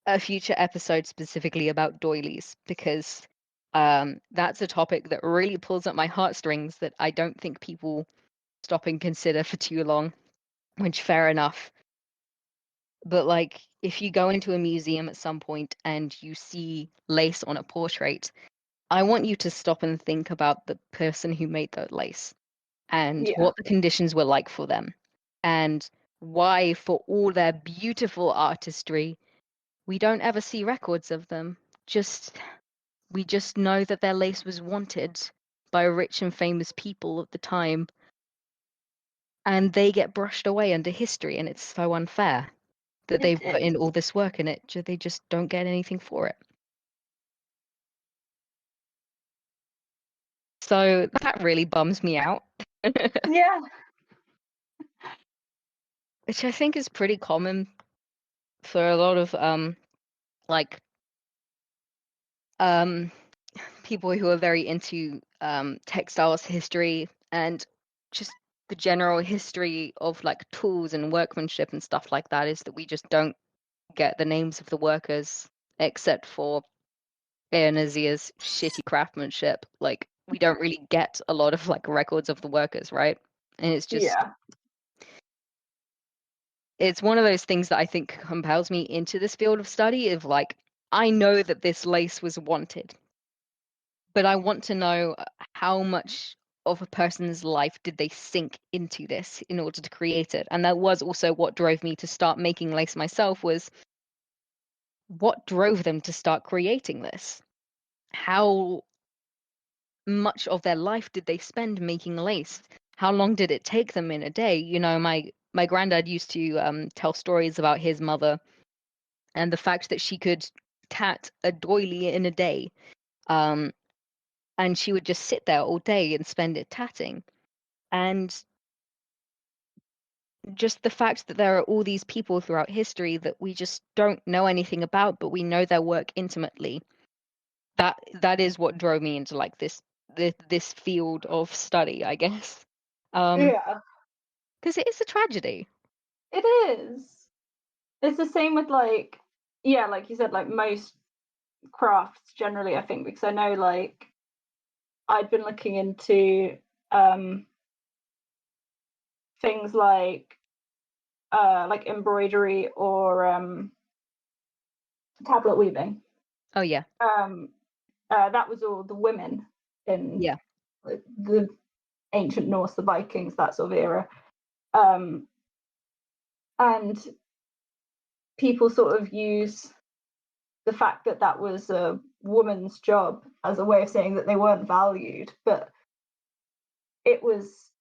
a future episode specifically about doilies, because that's a topic that really pulls at my heartstrings that I don't think people stop and consider for too long, which fair enough. But like, if you go into a museum at some point and you see lace on a portrait, I want you to stop and think about the person who made that lace and yeah, what the conditions were like for them and why, for all their beautiful artistry, we don't ever see records of them. Just we just know that their lace was wanted by rich and famous people at the time, and they get brushed away under history, and it's so unfair that it they've put in is. all this work in it. They just don't get anything for it. So that really bums me out. Yeah, which I think is pretty common for a lot of like um people who are very into textiles history and just the general history of like tools and workmanship and stuff like that, is that we just don't get the names of the workers except for Nazia's shitty craftsmanship. Like we don't really get a lot of like records of the workers, right? And Yeah. it's one of those things that I think compels me into this field of study of like, I know that this lace was wanted, but I want to know how much of a person's life did they sink into this in order to create it. And that was also what drove me to start making lace myself, was what drove them to start creating this? How much of their life did they spend making lace? How long did it take them in a day? You know, my granddad used to tell stories about his mother and the fact that she could tat a doily in a day. Um, and she would just sit there all day and spend it tatting. And just the fact that there are all these people throughout history that we just don't know anything about, but we know their work intimately. That is what drove me into like this field of study, I guess. Yeah, Because it is a tragedy. it is. It's the same with like, yeah, like you said, like most crafts generally, I think, because I know like I'd been looking into um things like embroidery or tablet weaving. Oh yeah, Um that was all the women in yeah, the ancient Norse, the Vikings, that sort of era. Um and people sort of use the fact that that was a woman's job as a way of saying that they weren't valued, but it was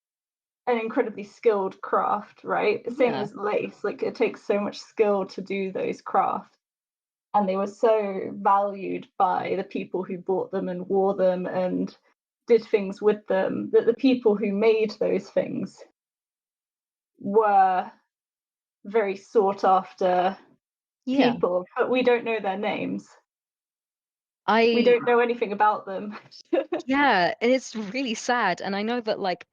an incredibly skilled craft, right? Same yeah, as lace, like it takes so much skill to do those crafts. And they were so valued by the people who bought them and wore them and did things with them that the people who made those things were very sought after yeah. people, but we don't know their names. We I don't know anything about them. Yeah, and it's really sad. And I know that like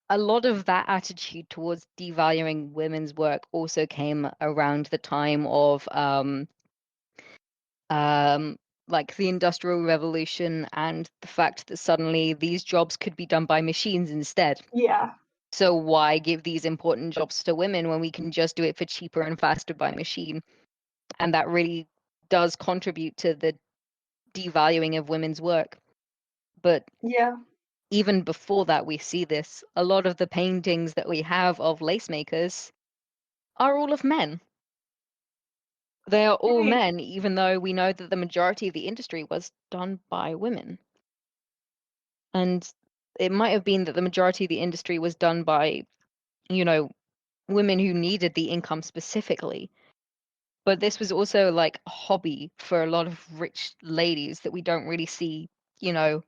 a lot of that attitude towards devaluing women's work also came around the time of um like the Industrial Revolution and the fact that suddenly these jobs could be done by machines instead. Yeah, So why give these important jobs to women when we can just do it for cheaper and faster by machine? And that really does contribute to the devaluing of women's work. But yeah, even before that, we see this. A lot of the paintings that we have of lace makers are all of men. They are all really, men, even though we know that the majority of the industry was done by women. And it might have been that the majority of the industry was done by, you know, women who needed the income specifically. But this was also like a hobby for a lot of rich ladies that we don't really see, you know,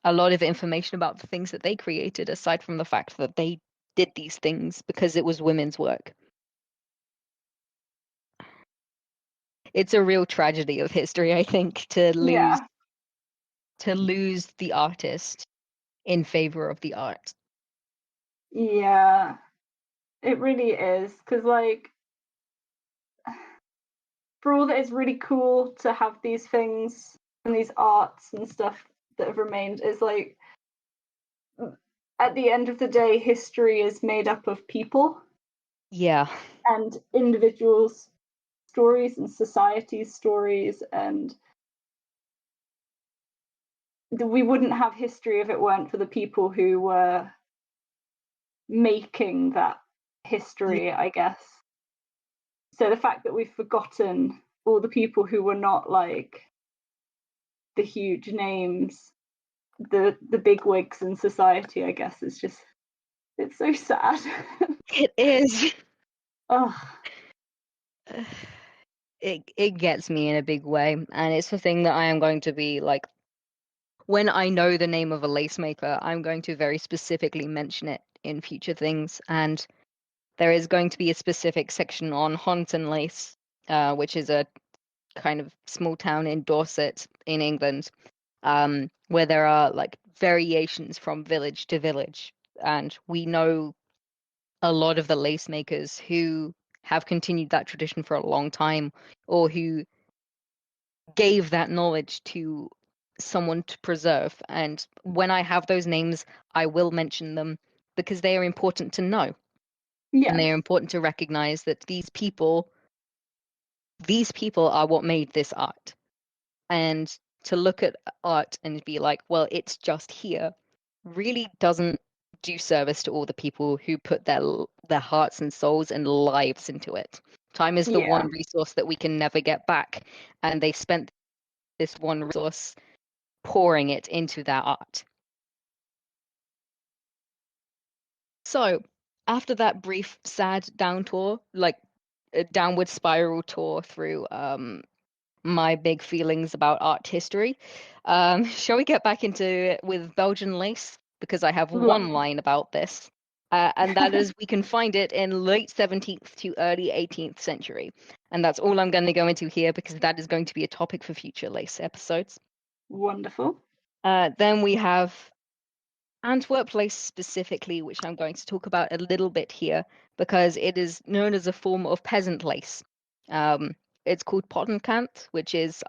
a lot of information about the things that they created, aside from the fact that they did these things because it was women's work. It's a real tragedy of history, I think, yeah, to lose the artist in favor of the art. yeah. It really is because, like, for all that it's really cool to have these things and these arts and stuff that have remained, is like at the end of the day, history is made up of people Yeah. and individuals' stories and society's stories, and we wouldn't have history if it weren't for the people who were making that Yeah. history, I guess. So the fact that we've forgotten all the people who were not like the huge names, the big wigs in society, I guess, is just, it's so sad. It is. Oh, It gets me in a big way, and it's the thing that I am going to be like, when I know the name of a lace maker, I'm going to very specifically mention it in future things. And there is going to be a specific section on Honiton Lace, which is a kind of small town in Dorset in England, where there are like variations from village to village. And we know a lot of the lace makers who have continued that tradition for a long time, or who gave that knowledge to someone to preserve. And when I have those names, I will mention them because they are important to know. And Yes. they are important to recognize that these people are what made this art. And to look at art and be like, well, it's just here, really doesn't do service to all the people who put their hearts and souls and lives into it. Time is the Yeah. one resource that we can never get back, and they spent this one resource pouring it into their art. So, after that brief, sad down tour, like a downward spiral tour through my big feelings about art history, shall we get back into it with Belgian lace? Because I have one Love. line about this, and that is we can find it in late 17th to early 18th century. And that's all I'm going to go into here because that is going to be a topic for future lace episodes. Wonderful. Then we have Antwerp lace specifically, which I'm going to talk about a little bit here because it is known as a form of peasant lace. It's called pottenkant, which is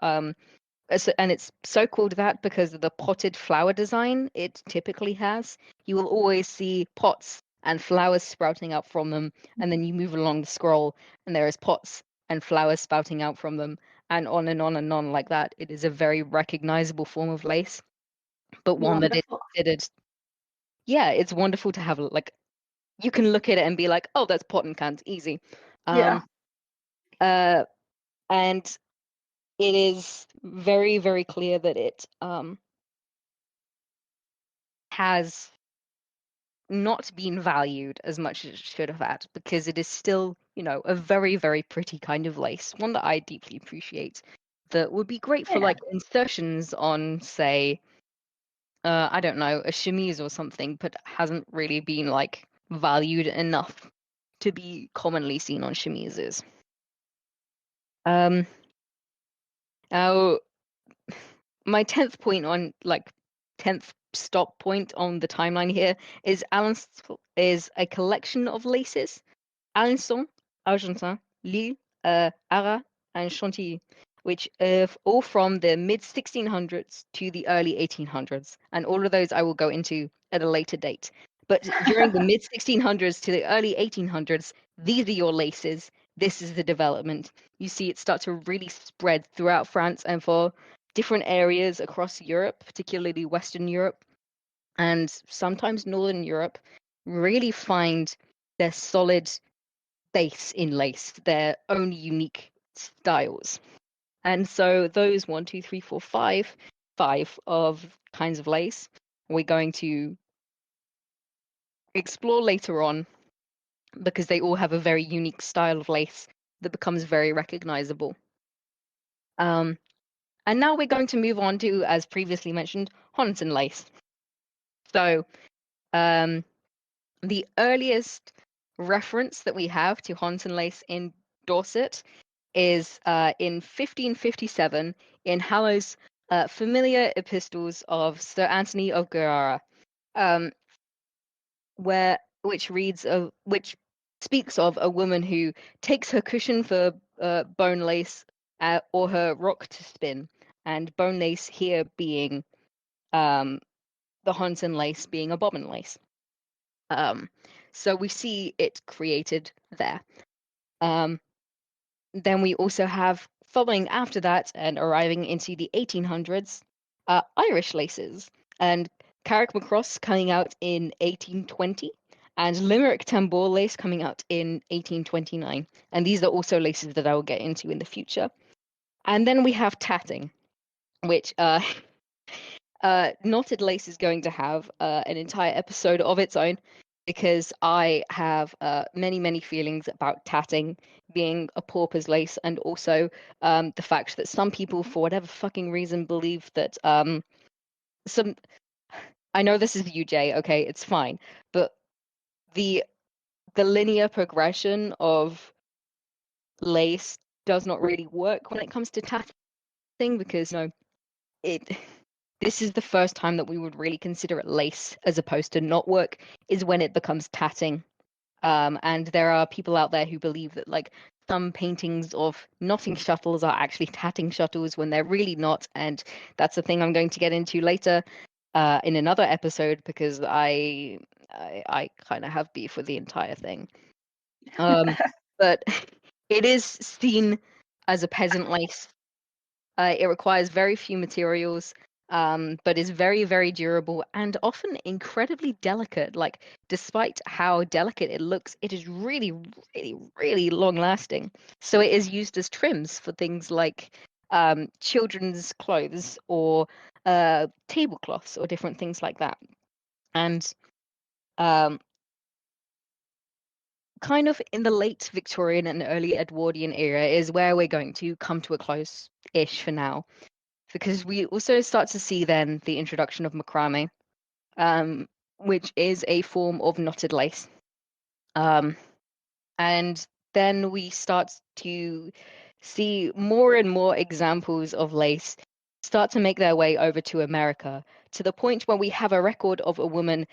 and it's so called that because of the potted flower design it typically has. You will always see pots and flowers sprouting out from them, and then you move along the scroll, and there is pots and flowers spouting out from them, and on and on and on like that. It is a very recognizable form of lace, but one that is Wonderful. considered, yeah, it's wonderful to have like you can look at it and be like, oh, that's pottenkant, easy. Yeah. Um, uh, and it is very, very clear that it has not been valued as much as it should have had because it is still, you know, a very, very pretty kind of lace, one that I deeply appreciate. That would be great for Yeah. like insertions on, say, I don't know, a chemise or something, but hasn't really been like valued enough to be commonly seen on chemises. Um, Now, my 10th point on like 10th stop point on the timeline here is is a collection of laces. Alençon, Argentin, Lille, Arras, and Chantilly, which are all from the mid 1600s to the early 1800s. And all of those I will go into at a later date. But during the mid 1600s to the early 1800s, these are your laces. This is the development. You see it start to really spread throughout France and for different areas across Europe, particularly Western Europe and sometimes Northern Europe, really find their solid base in lace, their own unique styles. And so those one, two, three, four, five of kinds of lace we're going to explore later on because they all have a very unique style of lace that becomes very recognizable. Um, and now we're going to move on to, as previously mentioned, Honiton lace. So um, the earliest reference that we have to Honiton lace in Dorset is in 1557 in Hallow's Familiar Epistles of Sir Anthony of Guerrara, um, which speaks of a woman who takes her cushion for bone lace or her rock to spin, and bone lace here being um, the Honiton lace being a bobbin lace. Um, so we see it created there. Um, Then we also have, following after that and arriving into the 1800s, Irish laces, and Carrick Macross coming out in 1820, and Limerick tambour lace coming out in 1829. And these are also laces that I will get into in the future. And then we have tatting, which knotted lace is going to have an entire episode of its own because I have many, many feelings about tatting being a pauper's lace, and also the fact that some people, for whatever fucking reason, believe that some. I know this is UJ, okay, it's fine, but the the linear progression of lace does not really work when it comes to tatting because it this is the first time that we would really consider it lace as opposed to knotwork is when it becomes tatting. And there are people out there who believe that like some paintings of knotting shuttles are actually tatting shuttles when they're really not, and that's a thing I'm going to get into later in another episode because I kind of have beef with the entire thing. But it is seen as a peasant lace. It requires very few materials, but is very, very durable and often incredibly delicate. Like, despite how delicate it looks, it is really, really, really long lasting. So it is used as trims for things like children's clothes or tablecloths or different things like that. And um, kind of in the late Victorian and early Edwardian era is where we're going to come to a close-ish for now. Because we also start to see then the introduction of macrame, um, which is a form of knotted lace. Um, and then we start to see more and more examples of lace start to make their way over to America to the point where we have a record of a woman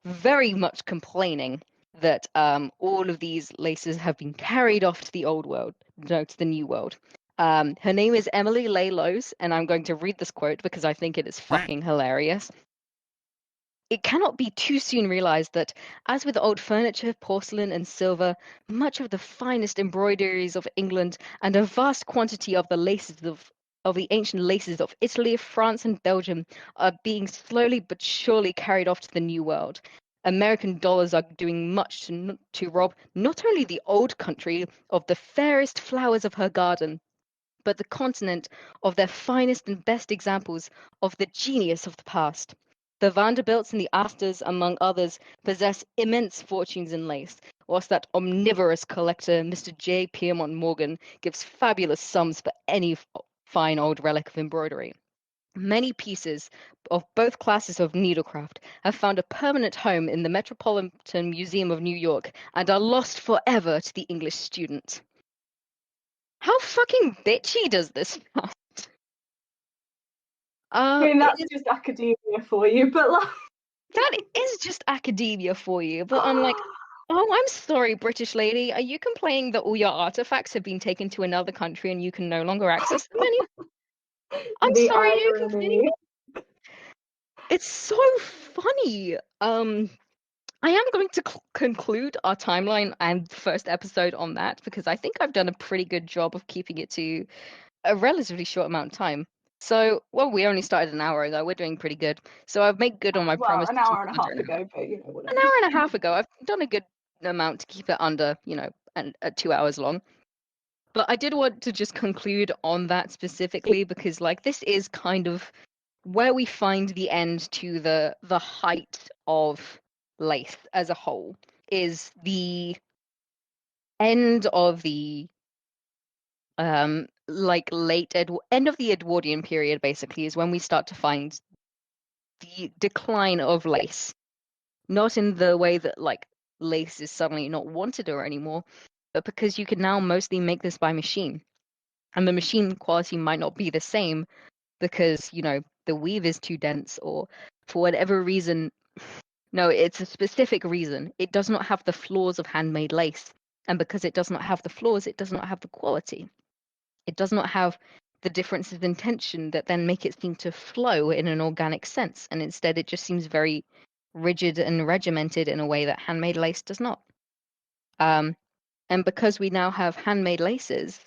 very much complaining that all of these laces have been carried off to the old world, no, to the new world. Her name is Emily Lay Lowes, and I'm going to read this quote because I think it is fucking hilarious. It cannot be too soon realized that, as with old furniture, porcelain, and silver, much of the finest embroideries of England and a vast quantity of the laces of the ancient laces of Italy, France, and Belgium are being slowly but surely carried off to the New World. American dollars are doing much to rob not only the old country of the fairest flowers of her garden, but the continent of their finest and best examples of the genius of the past. The Vanderbilts and the Astors, among others, possess immense fortunes in lace, whilst that omnivorous collector, Mr. J. Piermont Morgan, gives fabulous sums for any fine old relic of embroidery. Many pieces of both classes of needlecraft have found a permanent home in the Metropolitan Museum of New York and are lost forever to the English student. How fucking bitchy does this sound? I mean, that's just academia for you, but like That is just academia for you. But I'm like, oh, I'm sorry, British lady. Are you complaining that all your artifacts have been taken to another country and you can no longer access them anymore? I'm the sorry, are you complaining? irony. It's so funny. I am going to conclude our timeline and first episode on that because I think I've done a pretty good job of keeping it to a relatively short amount of time. So, well, we only started an hour ago. We're doing pretty good. So I've made good on my Well, promise an to keep hour and it a under half ago, but you know, an whatever. hour and a half ago. I've done a good amount to keep it under, and 2 hours long. But I did want to just conclude on that specifically because, like, this is kind of where we find the end to the height of lace as a whole. Is the end of the like end of the Edwardian period basically is when we start to find the decline of lace. Not in the way that like lace is suddenly not wanted or anymore, but because you can now mostly make this by machine. And the machine quality might not be the same because, the weave is too dense or for whatever reason. No, it's a specific reason. It does not have the flaws of handmade lace. And because it does not have the flaws, it does not have the quality. It does not have the differences in tension that then make it seem to flow in an organic sense. And instead, it just seems very rigid and regimented in a way that handmade lace does not. And because we now have handmade laces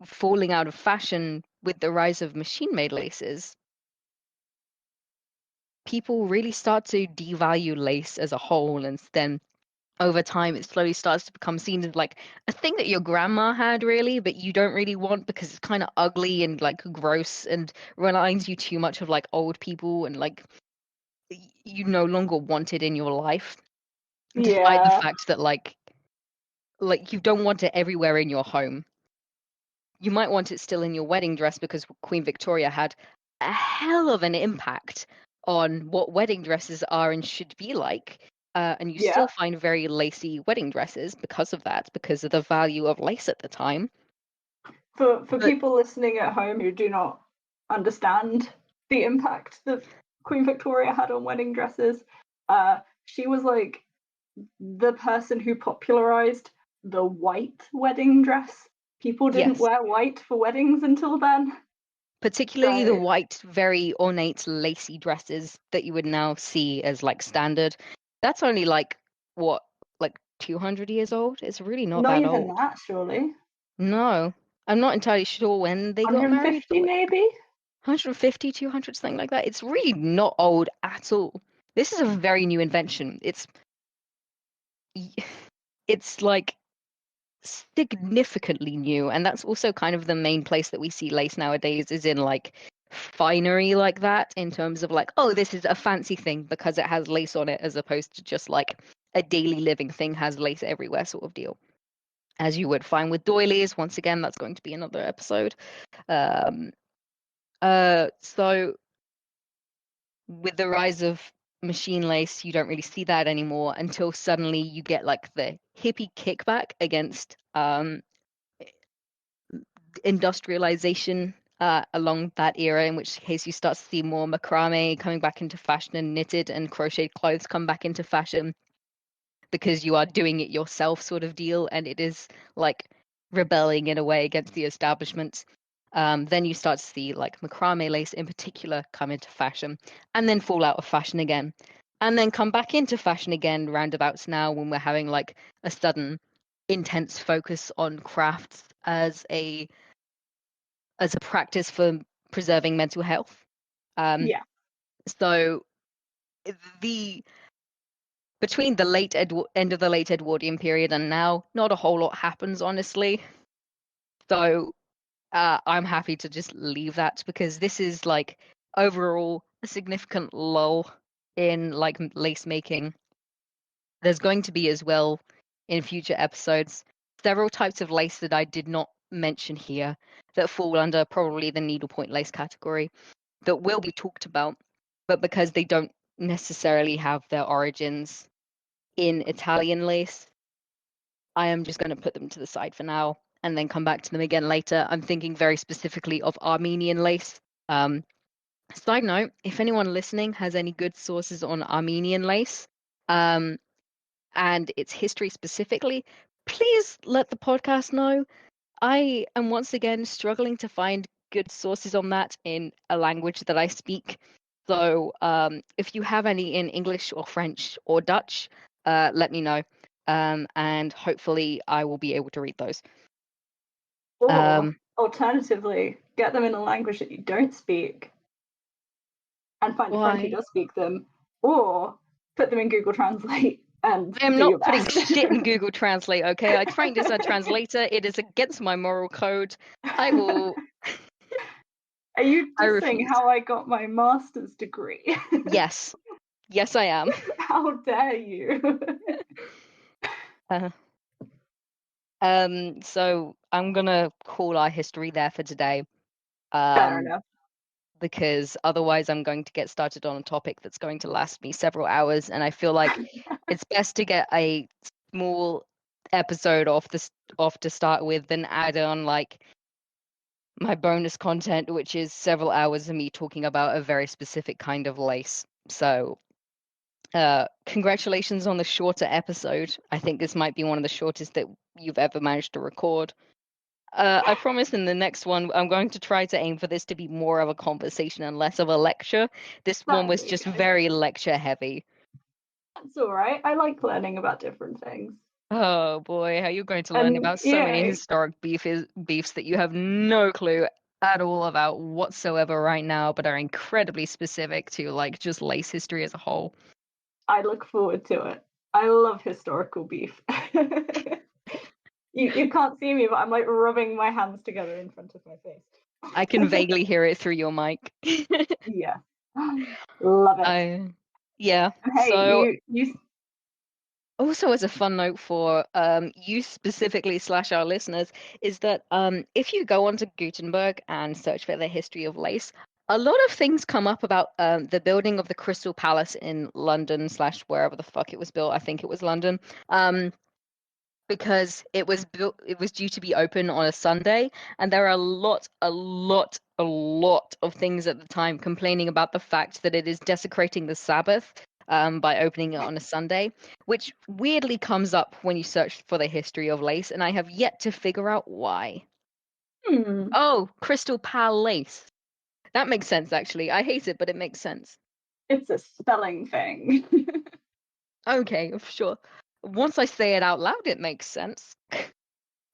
falling out of fashion with the rise of machine made laces, people really start to devalue lace as a whole. And then over time, it slowly starts to become seen as like a thing that your grandma had, really, but you don't really want because it's kind of ugly and like gross and reminds you too much of like old people and like you no longer want it in your life, despite the Yeah. fact that like you don't want it everywhere in your home. You might want it still in your wedding dress because Queen Victoria had a hell of an impact on what wedding dresses are and should be like. And you still find very lacy wedding dresses because of that, because of the value of lace at the time. For people listening at home who do not understand the impact that Queen Victoria had on wedding dresses, she was like the person who popularized the white wedding dress. People didn't wear white for weddings until then. Particularly the white, very ornate, lacy dresses that you would now see as like standard. That's only like what, like 200 years old? It's really not that even old. that, surely. No, I'm not entirely sure when they got married. 150 maybe? 150, 200, something like that. It's really not old at all. This is a very new invention. It's like significantly new, and that's also kind of the main place that we see lace nowadays, is in like finery like that, in terms of like, oh, this is a fancy thing because it has lace on it, as opposed to just like a daily living thing has lace everywhere sort of deal, as you would find with doilies. Once again, that's going to be another episode. So with the rise of machine lace, you don't really see that anymore until suddenly you get like the hippie kickback against industrialization along that era, in which case you start to see more macrame coming back into fashion, and knitted and crocheted clothes come back into fashion, because you are doing it yourself sort of deal, and it is like rebelling in a way against the establishment. Then you start to see like macrame lace in particular come into fashion, and then fall out of fashion again, and then come back into fashion again roundabouts now, when we're having like a sudden intense focus on crafts as a practice for preserving mental health. So the between the end of the late Edwardian period and now, not a whole lot happens, honestly. So I'm happy to just leave that, because this is like overall a significant lull in like lace making. There's going to be as well in future episodes several types of lace that I did not mention here that fall under probably the needlepoint lace category, that will be talked about, but because they don't necessarily have their origins in Italian lace, I am just going to put them to the side for now and then come back to them again later. I'm thinking very specifically of Armenian lace. Side note, if anyone listening has any good sources on Armenian lace and its history specifically, please let the podcast know. I am once again struggling to find good sources on that in a language that I speak. So if you have any in English or French or Dutch, let me know. And hopefully I will be able to read those. Or alternatively, get them in a language that you don't speak and find a friend who does speak them, or put them in Google Translate. And I am not putting shit in Google Translate, okay? I trained as a translator. It is against my moral code. I will... Are you just saying how I got my master's degree? Yes. Yes, I am. How dare you? So I'm gonna call our history there for today. Fair enough. Because otherwise I'm going to get started on a topic that's going to last me several hours, and I feel like it's best to get a small episode off to start with, than add on like my bonus content, which is several hours of me talking about a very specific kind of lace. So congratulations on the shorter episode. I think this might be one of the shortest that you've ever managed to record. I promise in the next one, I'm going to try to aim for this to be more of a conversation and less of a lecture. This one was just very lecture heavy. That's all right. I like learning about different things. Oh boy, how you're going to learn about so many historic beefs that you have no clue at all about whatsoever right now, but are incredibly specific to like just lace history as a whole. I look forward to it. I love historical beef. You can't see me, but I'm like rubbing my hands together in front of my face. I can vaguely hear it through your mic. Yeah. Love it. Yeah. Hey, so you also, as a fun note for you specifically / our listeners, is that if you go onto Gutenberg and search for the history of lace, A lot of things come up about the building of the Crystal Palace in London slash wherever the fuck it was built. I think it was London. Because it was due to be open on a Sunday, and there are a lot of things at the time complaining about the fact that it is desecrating the Sabbath by opening it on a Sunday, which weirdly comes up when you search for the history of lace, and I have yet to figure out why. Oh, Crystal Palace. That makes sense, actually. I hate it, but it makes sense. It's a spelling thing. Okay, sure. Once I say it out loud, it makes sense.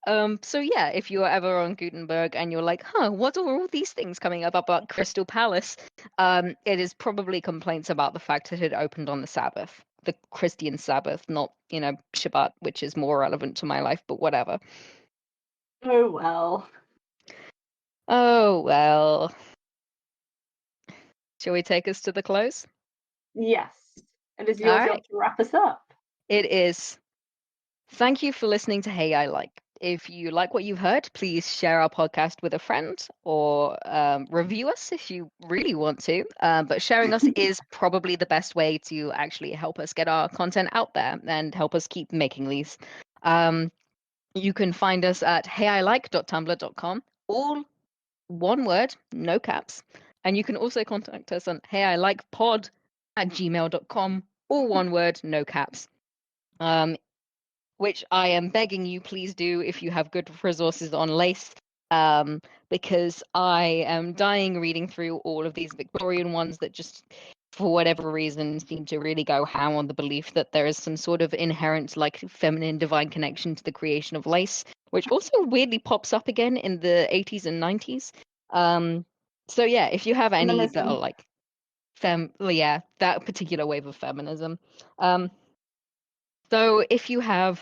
So yeah, if you're ever on Gutenberg and you're like, huh, what are all these things coming up about Crystal Palace? It is probably complaints about the fact that it opened on the Sabbath, the Christian Sabbath, not, Shabbat, which is more relevant to my life, but whatever. Oh well. Oh well. Shall we take us to the close? Yes. And it's All your job right. to wrap us up. It is. Thank you for listening to Hey I Like. If you like what you've heard, please share our podcast with a friend or review us if you really want to. But sharing us is probably the best way to actually help us get our content out there and help us keep making these. You can find us at heyilike.tumblr.com, all one word, no caps. And you can also contact us on heyilike.pod@gmail.com, all one word, no caps. Which I am begging you, please do if you have good resources on lace, because I am dying reading through all of these Victorian ones that just, for whatever reason, seem to really go ham on the belief that there is some sort of inherent, like, feminine divine connection to the creation of lace, which also weirdly pops up again in the 80s and 90s. So yeah, if you have any that are like that particular wave of feminism. So if you have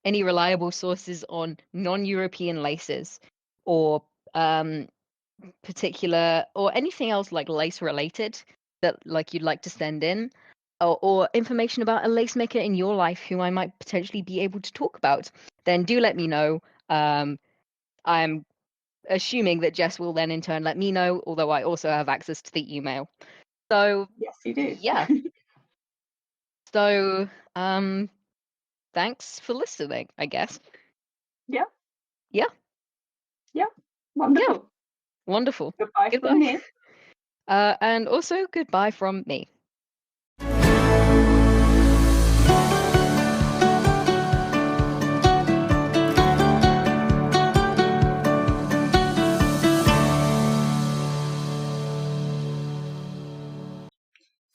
any reliable sources on non-European laces or particular or anything else like lace related that like you'd like to send in, or information about a lace maker in your life who I might potentially be able to talk about, then do let me know. I'm assuming that Jess will then in turn let me know, although I also have access to the email. So Yes, you do. yeah. So thanks for listening, I guess. Yeah. Yeah. Yeah. Yeah. Wonderful. Wonderful. Goodbye from Goodbye. me. And also goodbye from me.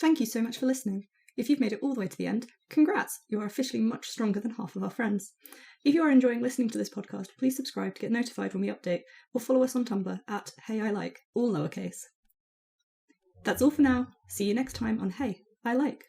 Thank you so much for listening. If you've made it all the way to the end, congrats! You are officially much stronger than half of our friends. If you are enjoying listening to this podcast, please subscribe to get notified when we update, or follow us on Tumblr at HeyILike, all lowercase. That's all for now. See you next time on Hey, I Like.